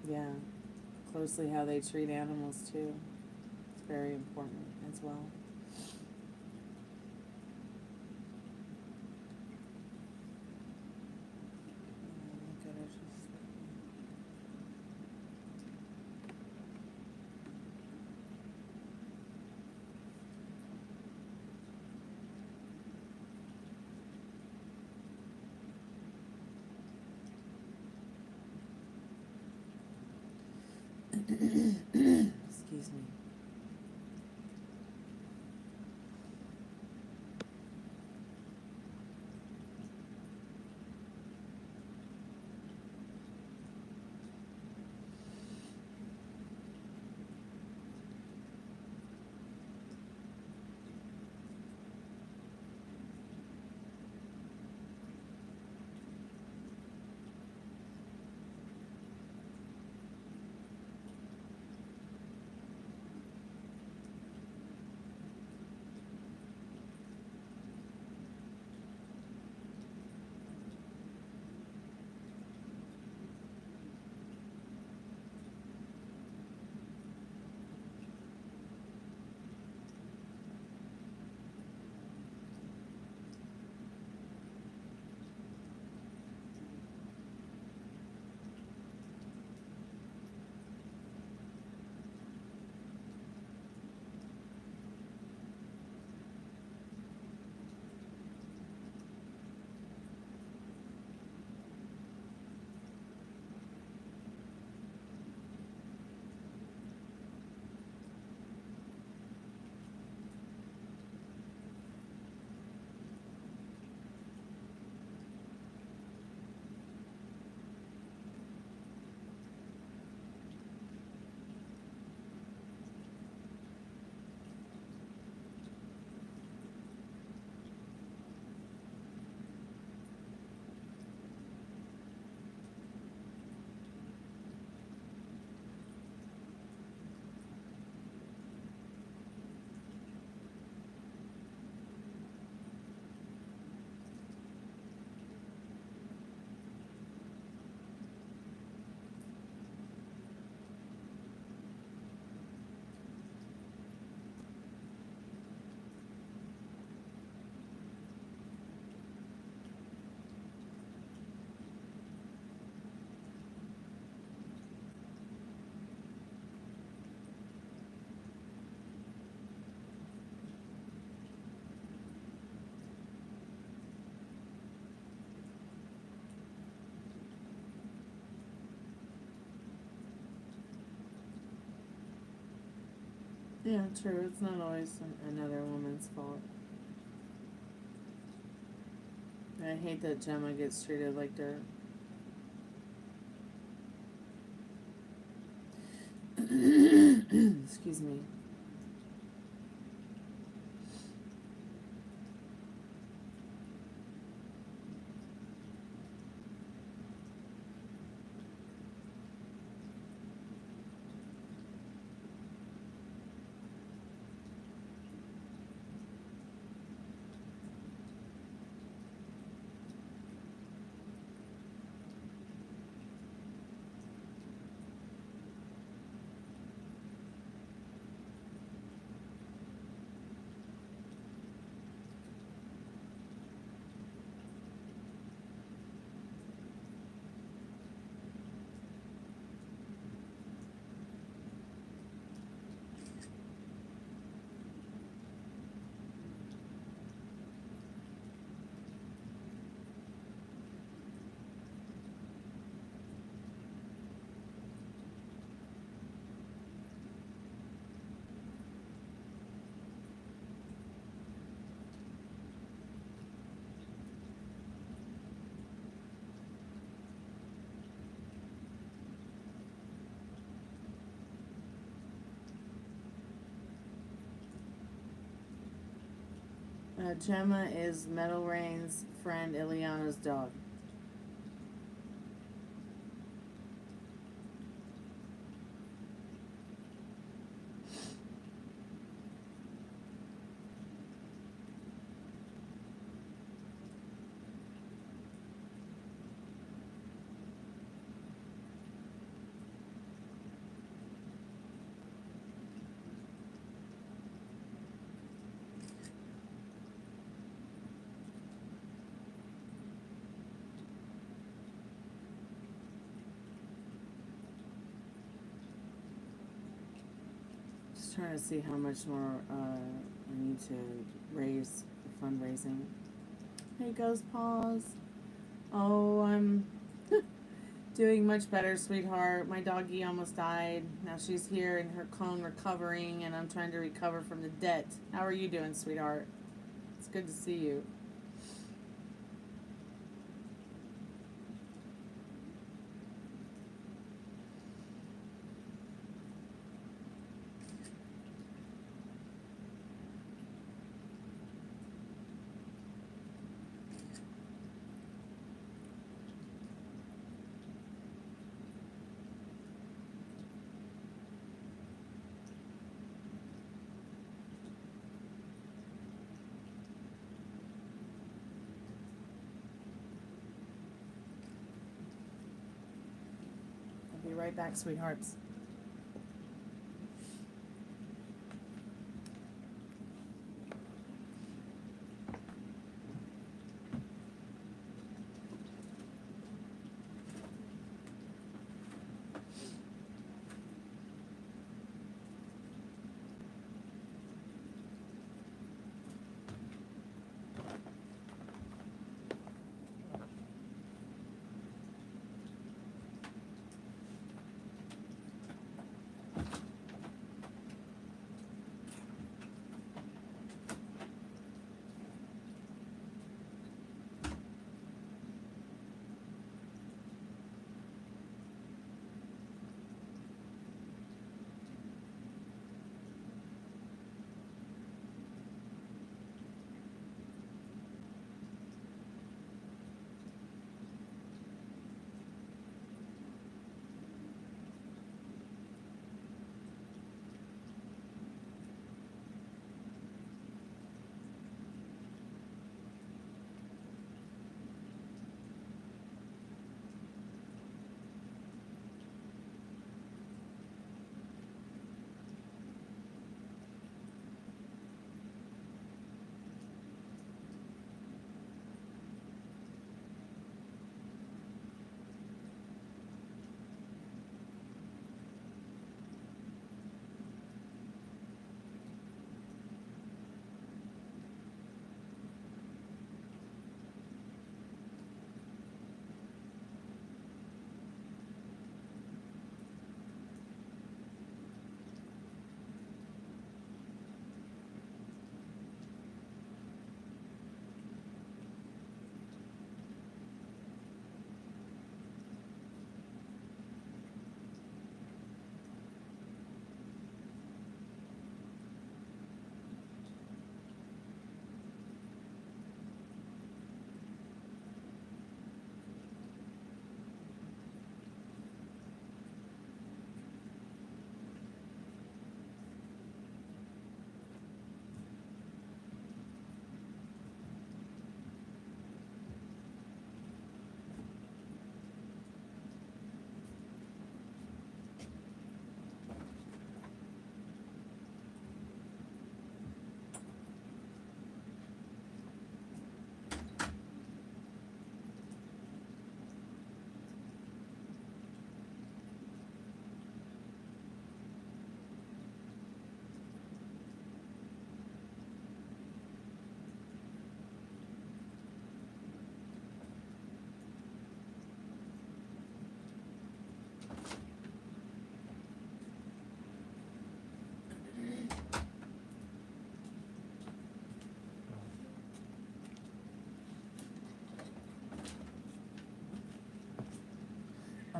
Yeah, closely how they treat animals too. It's very important as well. Excuse me. Yeah, true. It's not always another woman's fault. I hate that Gemma gets treated like dirt. Excuse me. Gemma is Meadow Rain's friend Ileana's dog. Trying to see how much more I need to raise the fundraising. Hey, Ghost Paws. Oh, I'm doing much better, sweetheart. My doggy almost died. Now she's here in her clone recovering, and I'm trying to recover from the debt. How are you doing, sweetheart? It's good to see you. Be right back, sweethearts.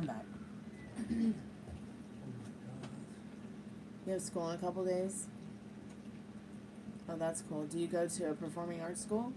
back. Oh my God. You have school in a couple days? Oh, that's cool. Do you go to a performing arts school?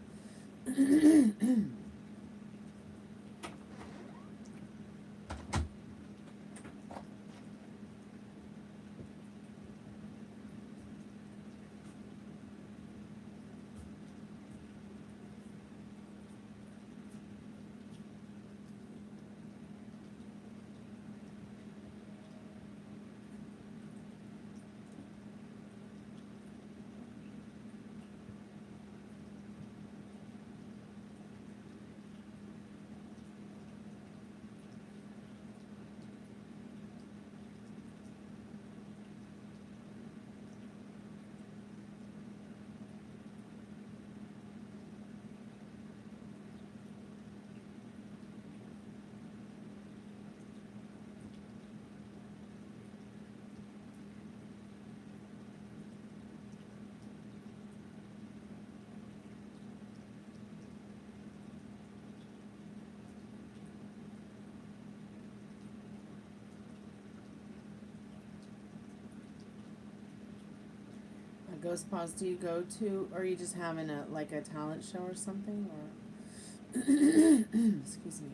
Ghost Paws, do you go to, or are you just having a like a talent show or something, or excuse me?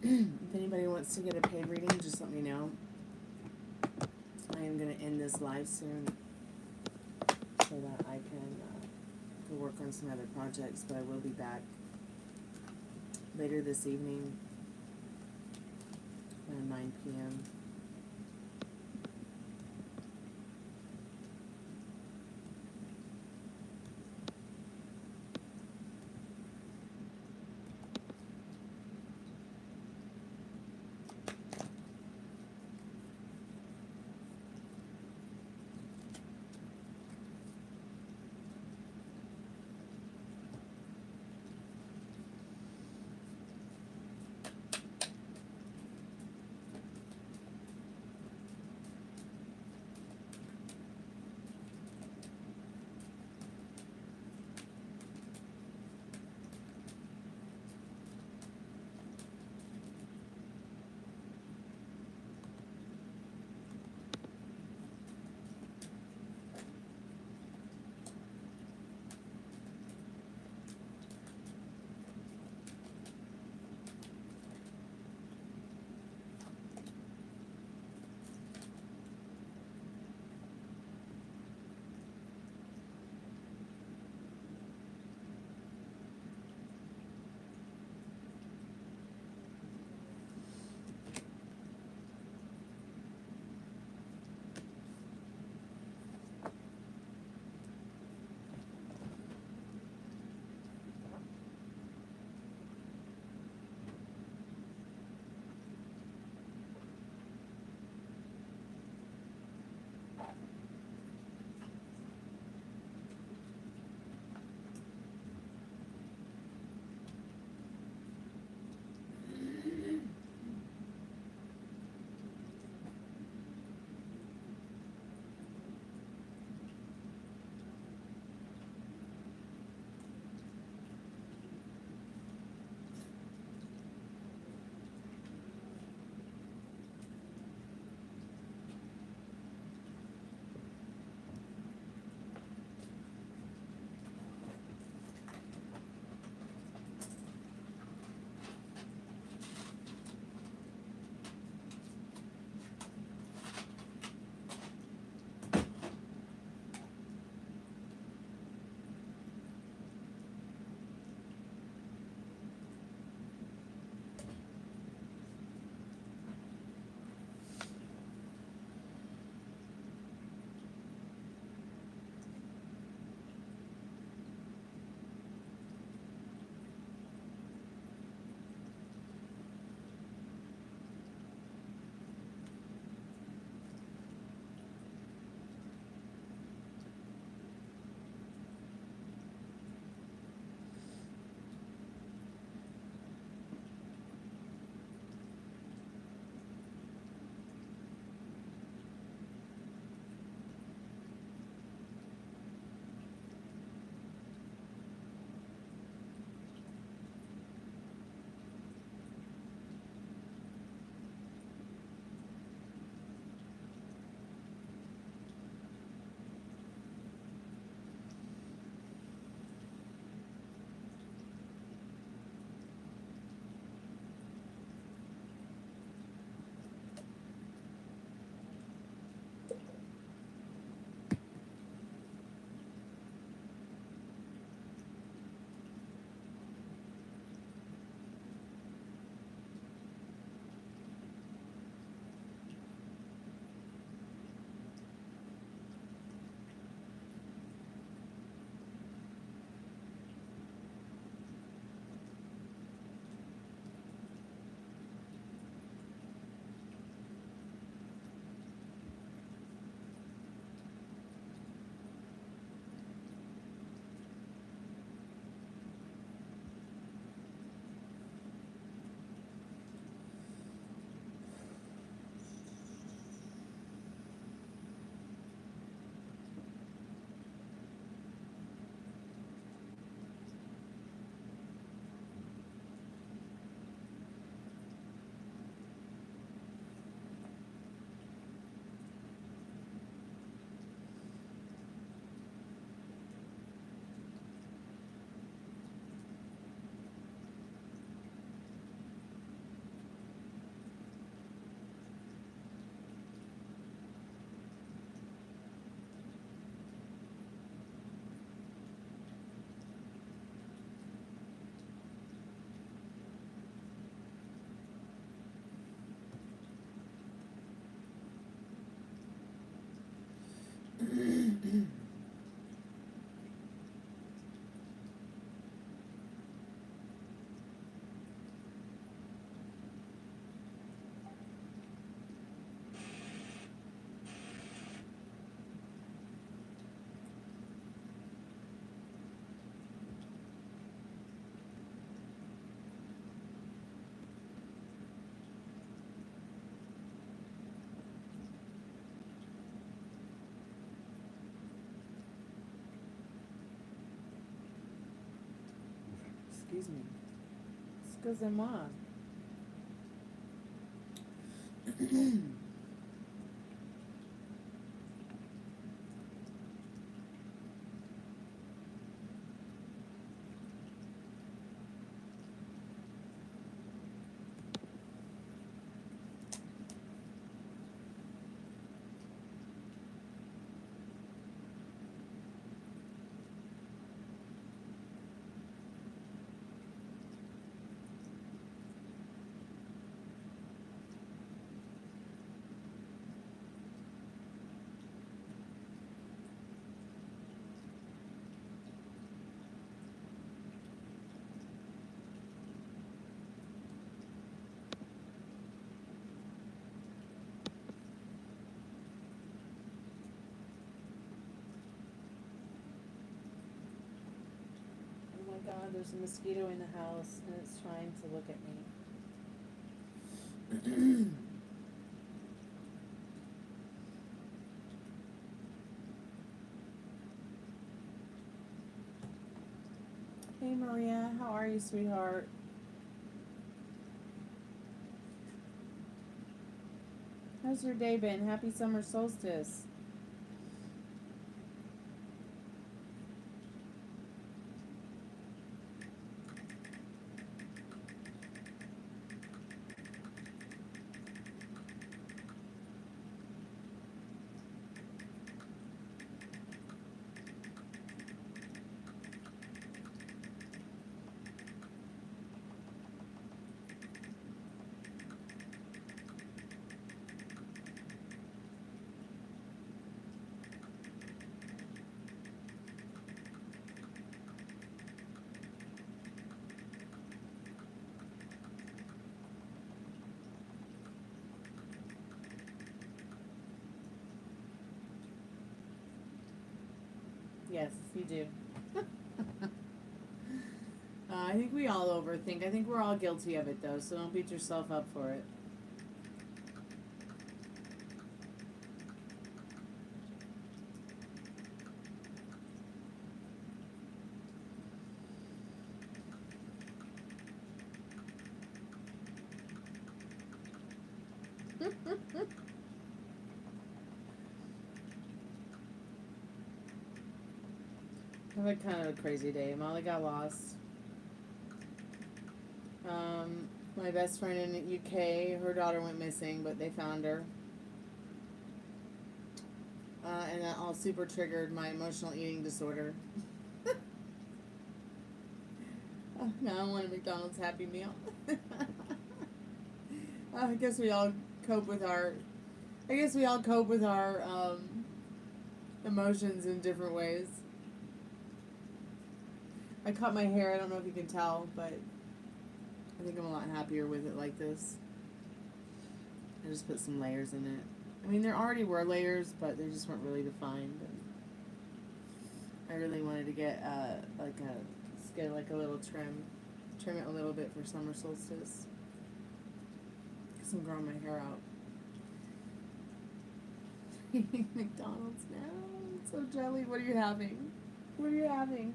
If anybody wants to get a paid reading, just let me know. I am gonna end this live soon so that I can go work on some other projects, but I will be back later this evening around 9 p.m. Excuse me. Excusez-moi. Oh my god, there's a mosquito in the house and it's trying to look at me. Hey Maria, how are you, sweetheart? How's your day been? Happy summer solstice. Yes, you do. I think we all overthink. I think we're all guilty of it, though, so don't beat yourself up for it. I had kind of a crazy day. Molly got lost. My best friend in the UK, her daughter went missing, but they found her. And that all super triggered my emotional eating disorder. Now I want a McDonald's Happy Meal. I guess we all cope with our emotions in different ways. I cut my hair, I don't know if you can tell, but I think I'm a lot happier with it like this. I just put some layers in it. I mean, there already were layers, but they just weren't really defined. And I really wanted to get like a little trim it a little bit for summer solstice. Cause I'm growing my hair out. McDonald's now. I'm so jelly. What are you having? What are you having?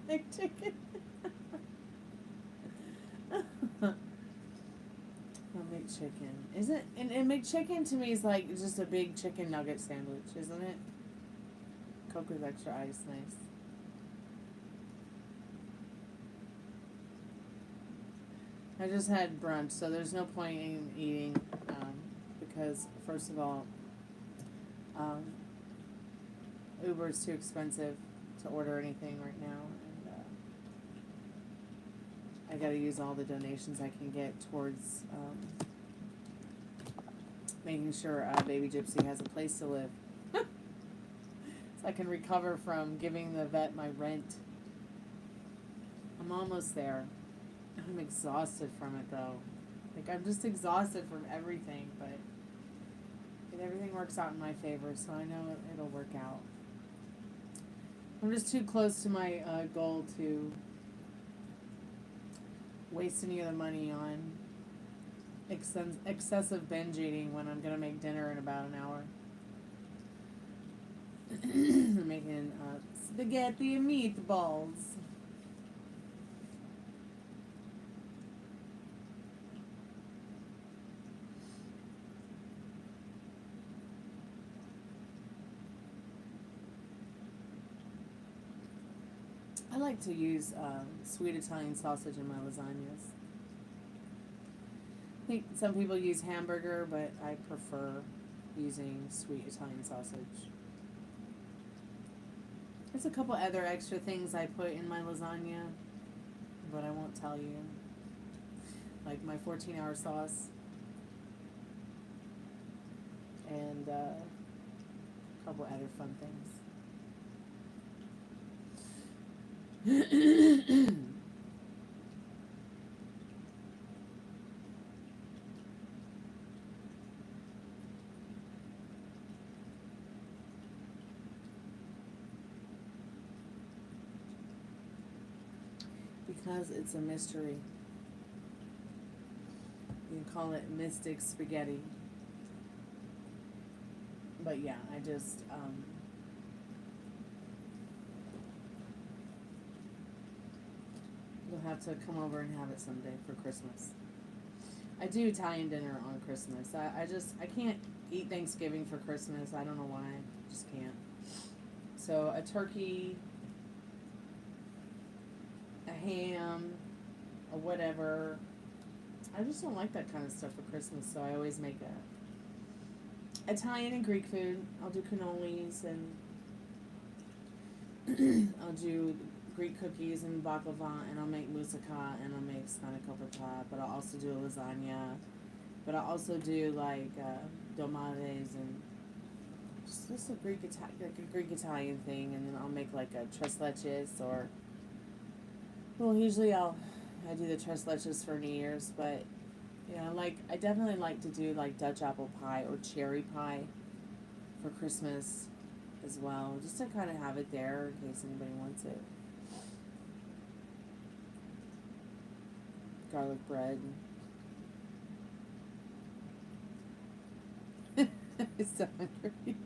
Big chicken. Oh, big chicken. Is it? And McChicken to me is like just a big chicken nugget sandwich, isn't it? Coke with extra ice, nice. I just had brunch, so there's no point in eating, because first of all, Uber's too expensive to order anything right now, and I gotta use all the donations I can get towards making sure Baby Gypsy has a place to live. So I can recover from giving the vet my rent. I'm almost there. I'm exhausted from it though. Like, I'm just exhausted from everything, but everything works out in my favor, so I know it'll work out. I'm just too close to my goal to waste any of the money on excessive binge eating when I'm gonna make dinner in about an hour. I'm making spaghetti and meatballs. I like to use sweet Italian sausage in my lasagnas. I think some people use hamburger, but I prefer using sweet Italian sausage. There's a couple other extra things I put in my lasagna, but I won't tell you. Like my 14-hour sauce and a couple other fun things. Because it's a mystery. You can call it mystic spaghetti. But yeah, I just you'll have to come over and have it someday for Christmas. I do Italian dinner on Christmas. I can't eat Thanksgiving for Christmas. I don't know why. I just can't. So a turkey, a ham, a whatever. I just don't like that kind of stuff for Christmas, so I always make Italian and Greek food. I'll do cannolis and I'll do Greek cookies and baklava, and I'll make moussaka, and I'll make spanakopita, but I'll also do a lasagna, but I'll also do like domades and just a Greek Italian thing, and then I'll make like a tres leches, or well, usually I do the tres leches for New Year's, but yeah, like I definitely like to do like Dutch apple pie or cherry pie for Christmas as well, just to kind of have it there in case anybody wants it. Garlic bread. I'm so hungry.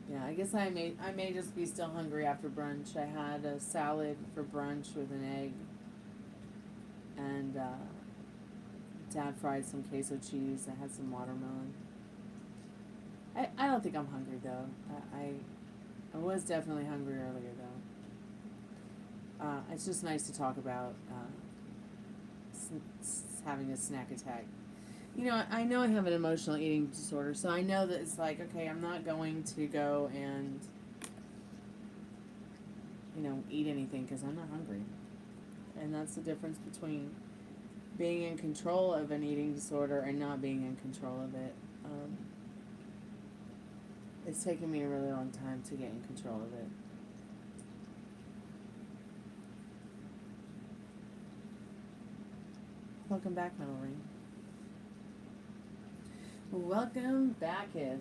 Yeah, I guess I may just be still hungry after brunch. I had a salad for brunch with an egg, and Dad fried some queso cheese. I had some watermelon. I don't think I'm hungry though. I was definitely hungry earlier though. It's just nice to talk about having a snack attack. You know, I know I have an emotional eating disorder, so I know that it's like, okay, I'm not going to go and, you know, eat anything because I'm not hungry. And that's the difference between being in control of an eating disorder and not being in control of it. It's taken me a really long time to get in control of it. Welcome back, Metal Ring. Welcome back, if.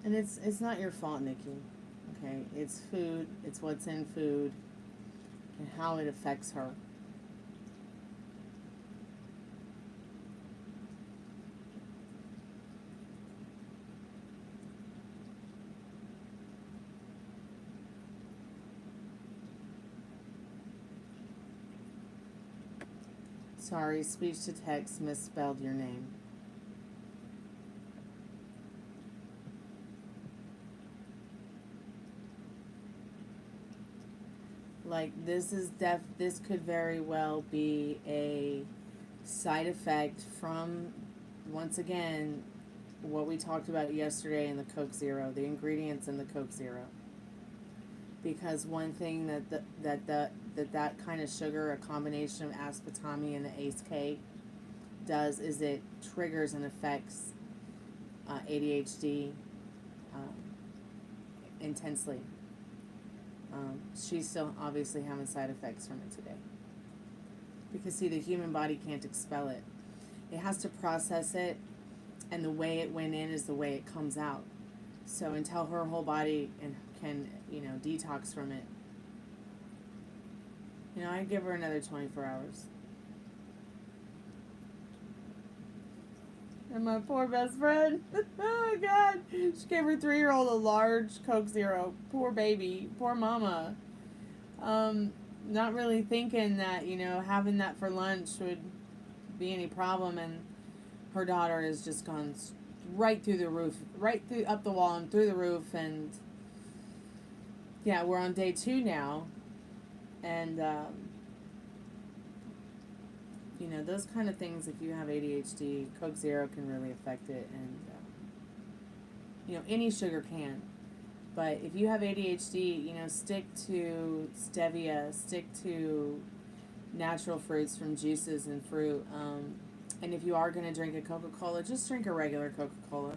And it's not your fault, Nikki. Okay, it's food. It's what's in food, and how it affects her. Sorry, speech to text misspelled your name. Like, this could very well be a side effect from, once again, what we talked about yesterday in the Coke Zero, the ingredients in the Coke Zero. Because one thing that kind of sugar, a combination of aspartame and the ACE-K, does is it triggers and affects ADHD intensely. She's still obviously having side effects from it today. Because, see, the human body can't expel it. It has to process it, and the way it went in is the way it comes out. So until her whole body can, detox from it, I'd give her another 24 hours. And my poor best friend, oh my God, she gave her 3-year-old a large Coke Zero. Poor baby, poor mama. Not really thinking that, having that for lunch would be any problem, and her daughter has just gone right through the roof, up the wall and through the roof, and yeah, we're on day 2 now, and those kind of things, if you have ADHD, Coke Zero can really affect it, and any sugar can. But if you have ADHD, stick to stevia, stick to natural fruits from juices and fruit. And if you are going to drink a Coca-Cola, just drink a regular Coca-Cola.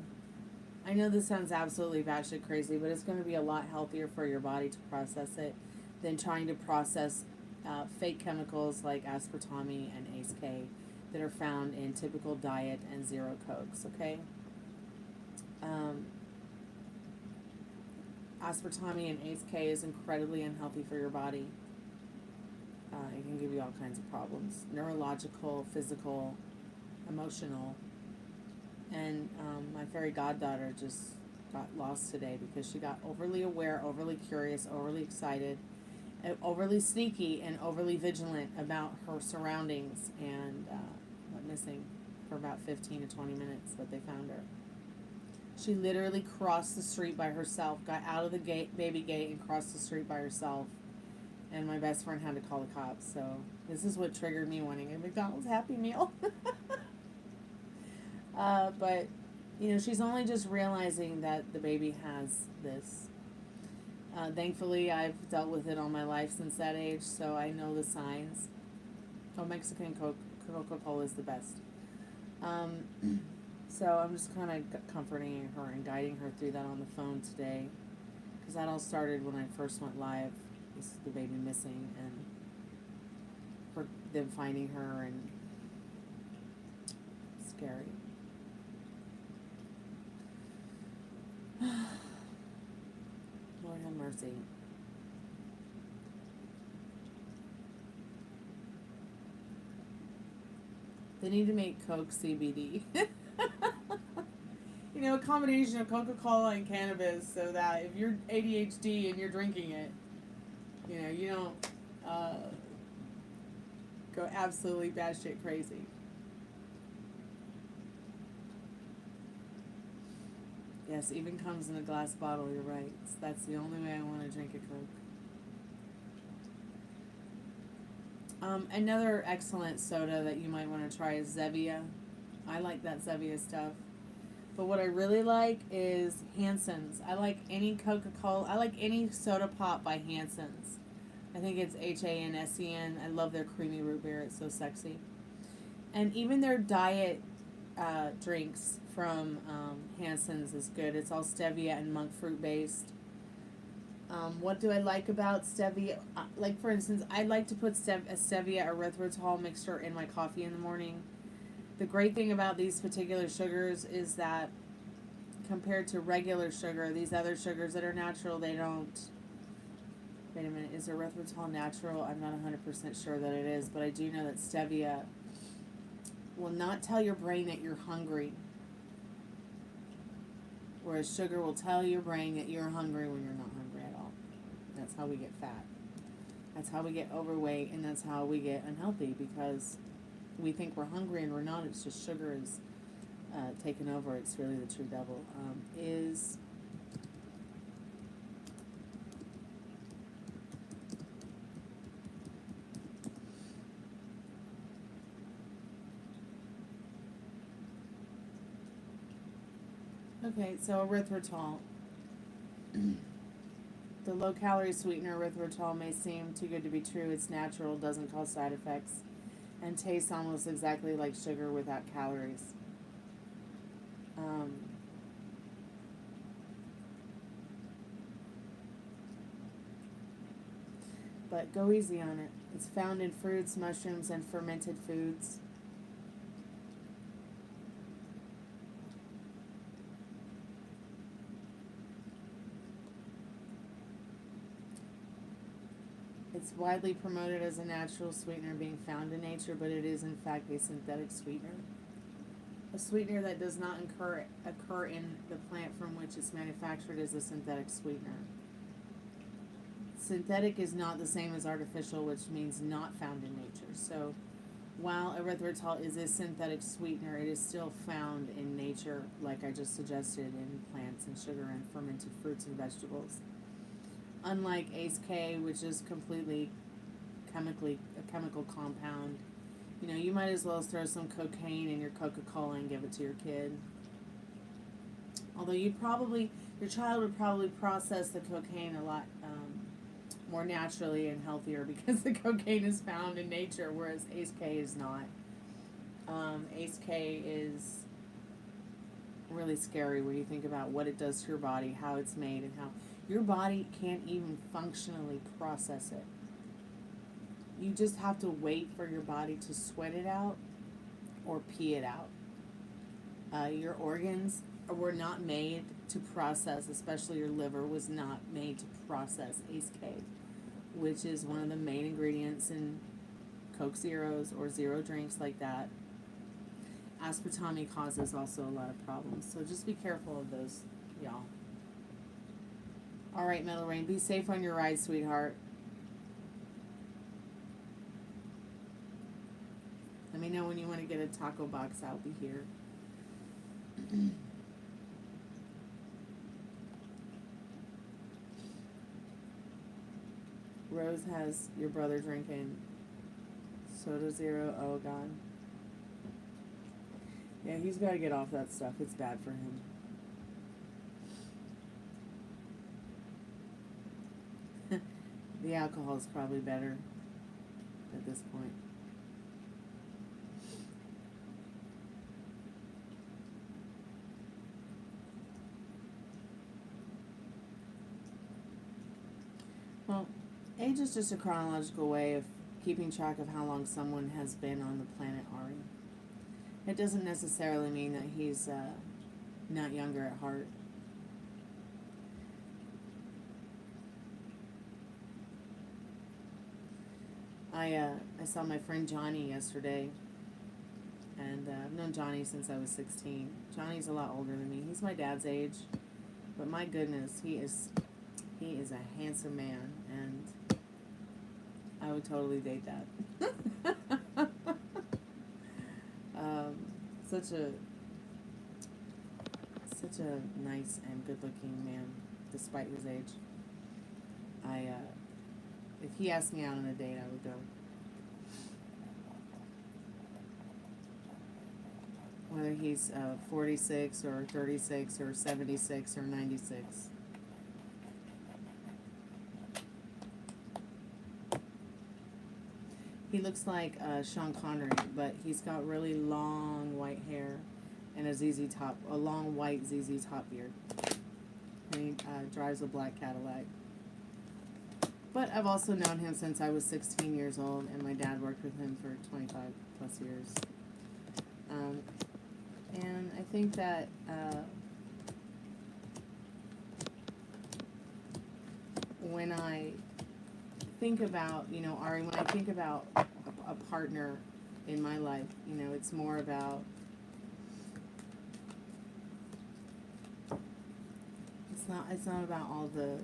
I know this sounds absolutely batshit crazy, but it's going to be a lot healthier for your body to process it than trying to process fake chemicals like aspartame and ACE-K that are found in typical diet and zero Cokes, okay? Aspartame and ACE-K is incredibly unhealthy for your body. It can give you all kinds of problems. Neurological, physical, emotional. And my fairy goddaughter just got lost today because she got overly aware, overly curious, overly excited, overly sneaky, and overly vigilant about her surroundings, and went missing for about 15 to 20 minutes, but they found her. She literally crossed the street by herself, got out of the baby gate and crossed the street by herself, and my best friend had to call the cops. So this is what triggered me wanting a McDonald's Happy Meal. But she's only just realizing that the baby has this. Thankfully, I've dealt with it all my life since that age, so I know the signs. Oh, Mexican Coca-Cola is the best. So I'm just kind of comforting her and guiding her through that on the phone today, because that all started when I first went live. This is the baby missing, and them finding her, and scary. Lord have mercy. They need to make Coke CBD. A combination of Coca-Cola and cannabis, so that if you're ADHD and you're drinking it, you don't go absolutely batshit crazy. Yes, even comes in a glass bottle, you're right. That's the only way I want to drink a Coke. Another excellent soda that you might want to try is Zevia. I like that Zevia stuff. But what I really like is Hansen's. I like any Coca-Cola. I like any soda pop by Hansen's. I think it's Hansen. I love their creamy root beer. It's so sexy. And even their diet drinks from Hansen's is good. It's all stevia and monk fruit based. What do I like about stevia? Like, for instance, I like to put a stevia erythritol mixture in my coffee in the morning. The great thing about these particular sugars is that compared to regular sugar, these other sugars that are natural, they don't. Wait a minute, is erythritol natural? I'm not 100% sure that it is, but I do know that stevia will not tell your brain that you're hungry, whereas sugar will tell your brain that you're hungry when you're not hungry at all. That's how we get fat. That's how we get overweight, and that's how we get unhealthy, because we think we're hungry and we're not. It's just sugar is taken over. It's really the true devil. Okay, so erythritol. The low-calorie sweetener erythritol may seem too good to be true. It's natural, doesn't cause side effects, and tastes almost exactly like sugar without calories. But go easy on it. It's found in fruits, mushrooms, and fermented foods. It's widely promoted as a natural sweetener being found in nature, but it is in fact a synthetic sweetener. A sweetener that does not occur in the plant from which it's manufactured is a synthetic sweetener. Synthetic is not the same as artificial, which means not found in nature. So while erythritol is a synthetic sweetener, it is still found in nature, like I just suggested, in plants and sugar and fermented fruits and vegetables. Unlike ACE-K, which is completely a chemical compound, you know, you might as well throw some cocaine in your Coca-Cola and give it to your kid. Although your child would probably process the cocaine a lot more naturally and healthier, because the cocaine is found in nature, whereas ACE-K is not. ACE-K is really scary when you think about what it does to your body, how it's made, and how your body can't even functionally process it. You just have to wait for your body to sweat it out or pee it out. Your organs were not made to process, especially your liver was not made to process ACE-K, which is one of the main ingredients in Coke Zeros or zero drinks like that. Aspartame causes also a lot of problems, so just be careful of those, y'all. All right, Metal Rain, be safe on your ride, sweetheart. Let me know when you want to get a taco box. I'll be here. Rose has your brother drinking Soda Zero. Oh, God. Yeah, he's got to get off that stuff. It's bad for him. The alcohol is probably better at this point. Well, age is just a chronological way of keeping track of how long someone has been on the planet Ari. It doesn't necessarily mean that he's not younger at heart. I saw my friend Johnny yesterday, and I've known Johnny since I was 16. Johnny's a lot older than me. He's my dad's age, but my goodness, he is a handsome man, and I would totally date that. Such a nice and good-looking man, despite his age. If he asked me out on a date, I would go. Whether he's 46 or 36 or 76 or 96. He looks like Sean Connery, but he's got really long white hair and a long white ZZ Top beard. And he drives a black Cadillac. But I've also known him since I was 16 years old, and my dad worked with him for 25 plus years. And I think that when I think about, you know, Ari, when I think about a partner in my life, you know, it's more about, it's not about all the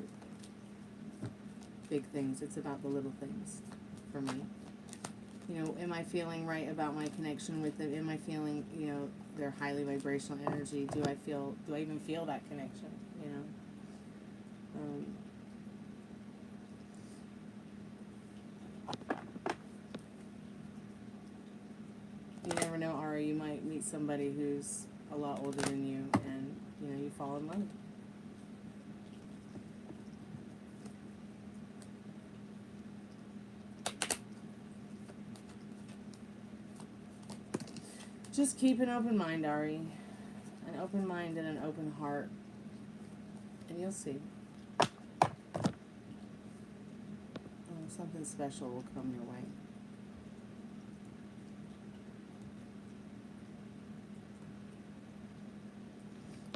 big things, it's about the little things for me. You know, am I feeling right about my connection with them? Am I feeling, you know, their highly vibrational energy? Do I even feel that connection, you know? You never know, Ari, you might meet somebody who's a lot older than you and, you know, you fall in love. Just keep an open mind, Ari. An open mind and an open heart. And you'll see. Something special will come your way.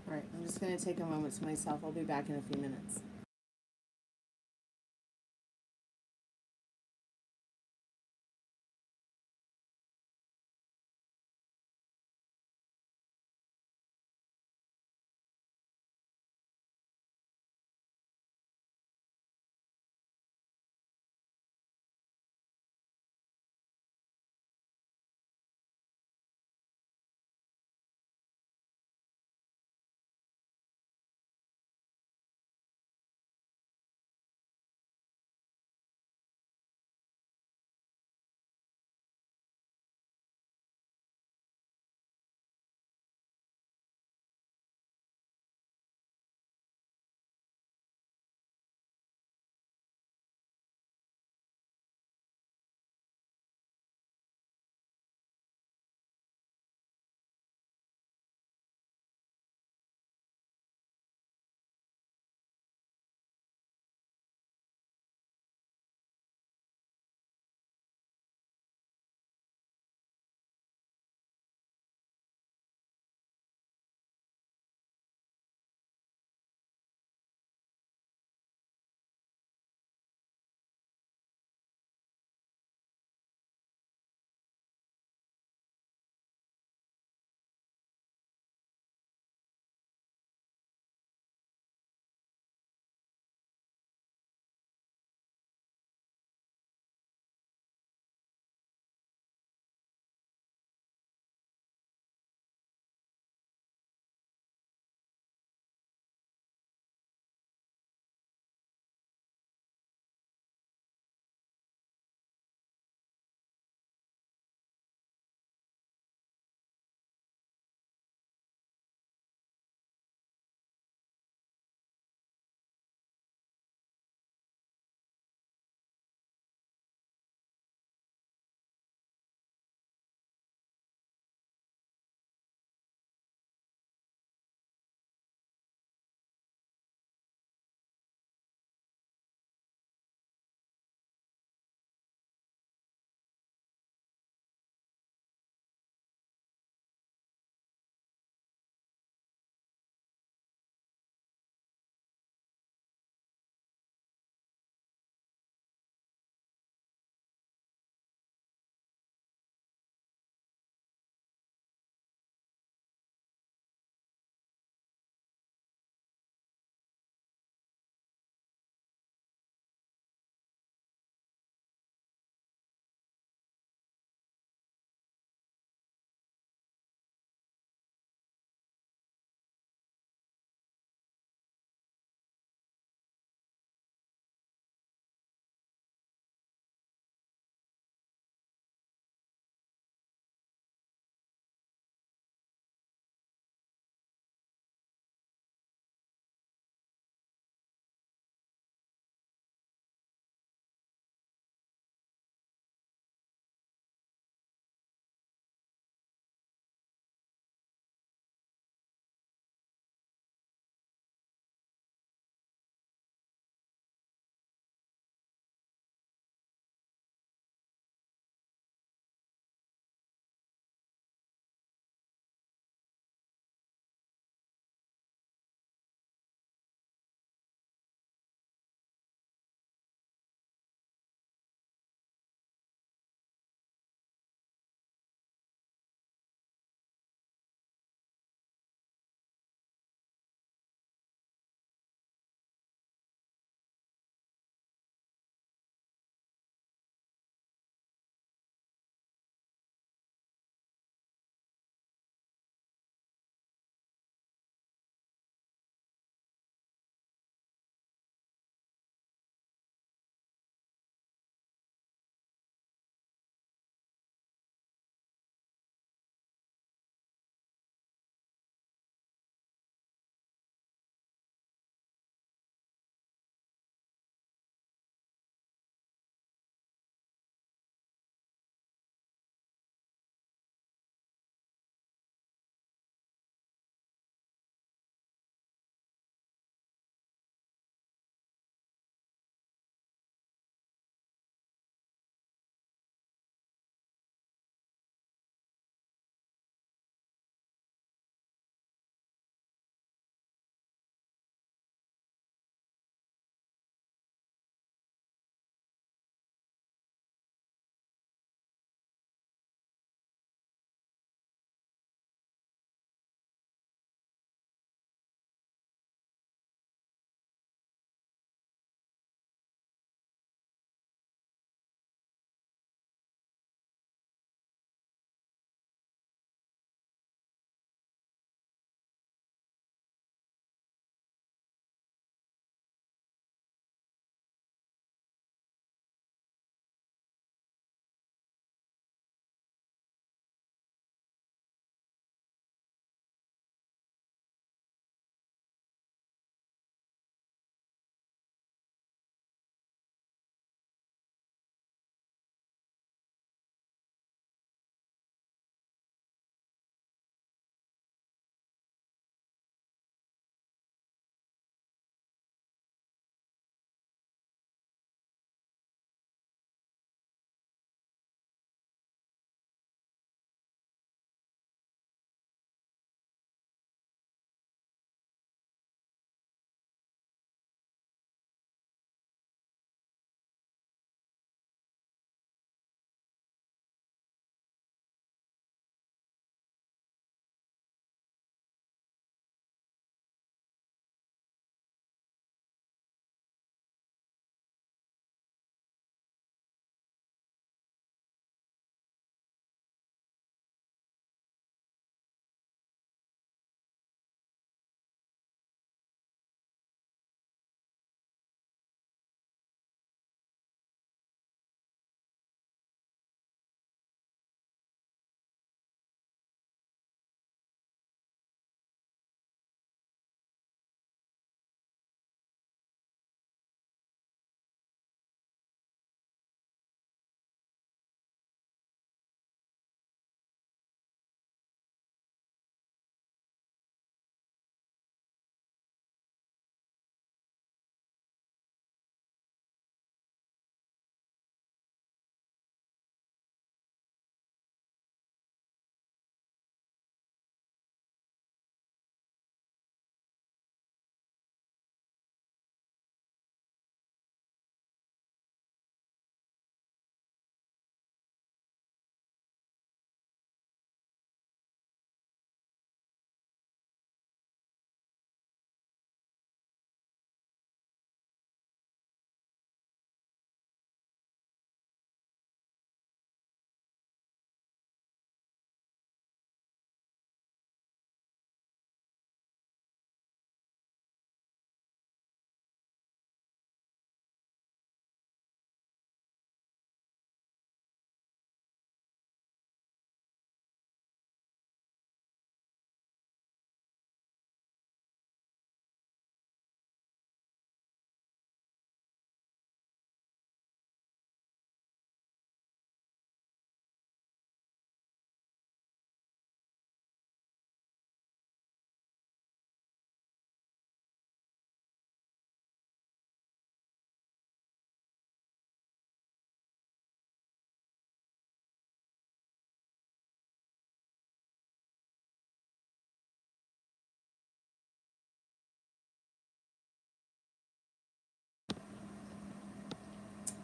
Alright, I'm just going to take a moment to myself. I'll be back in a few minutes.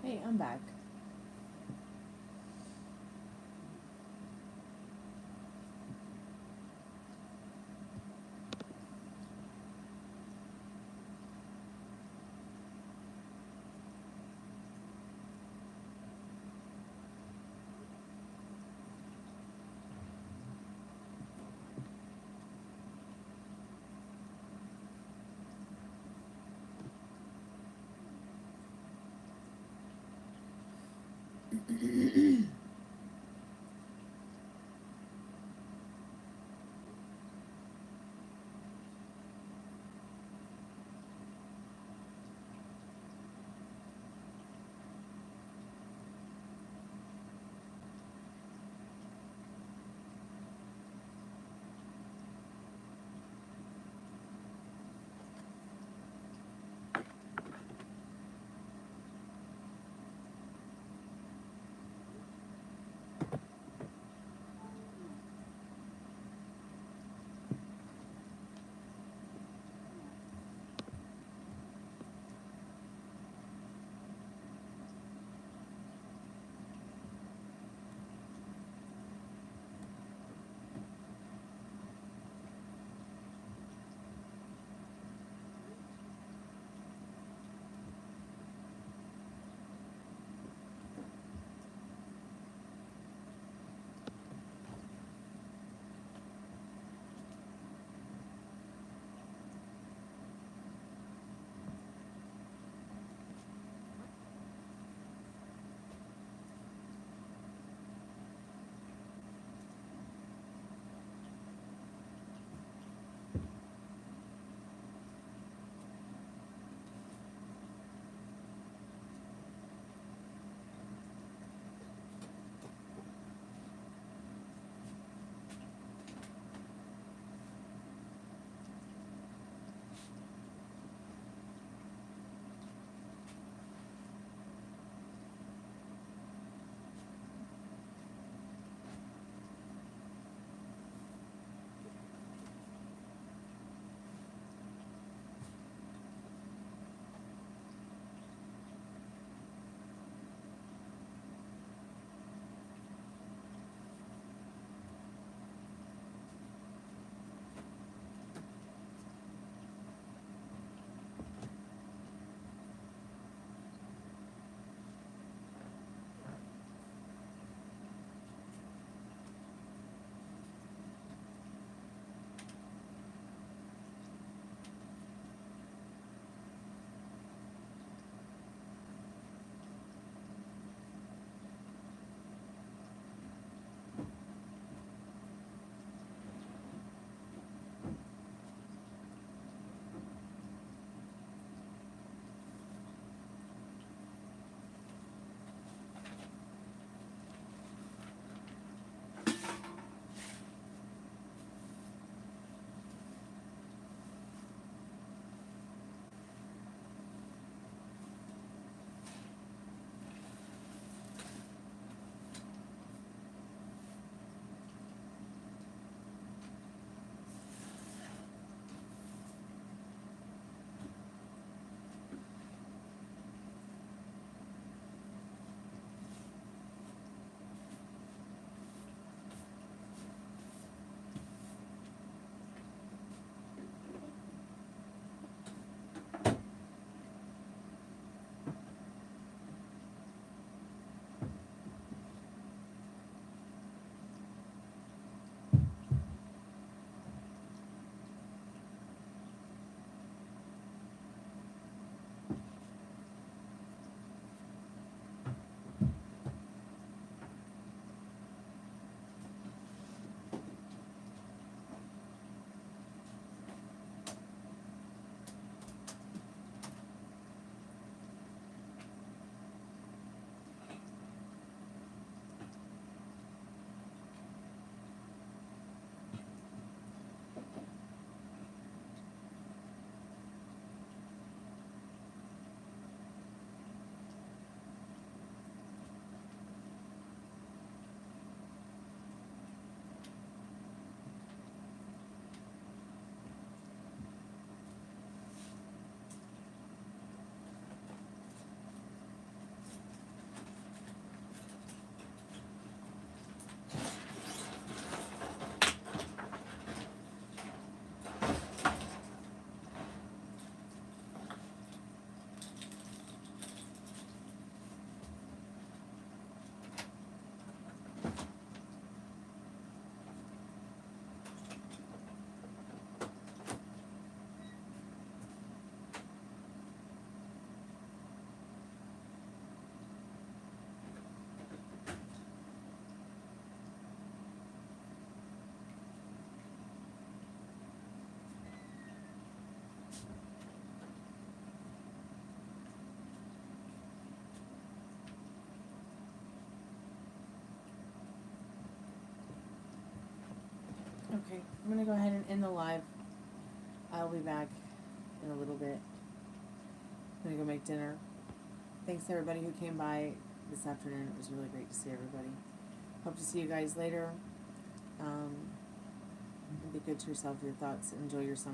Hey, I'm back. Okay, I'm gonna go ahead and end the live. I'll be back in a little bit. I'm gonna go make dinner. Thanks to everybody who came by this afternoon. It was really great to see everybody. Hope to see you guys later. Be good to yourself, your thoughts. Enjoy your summer.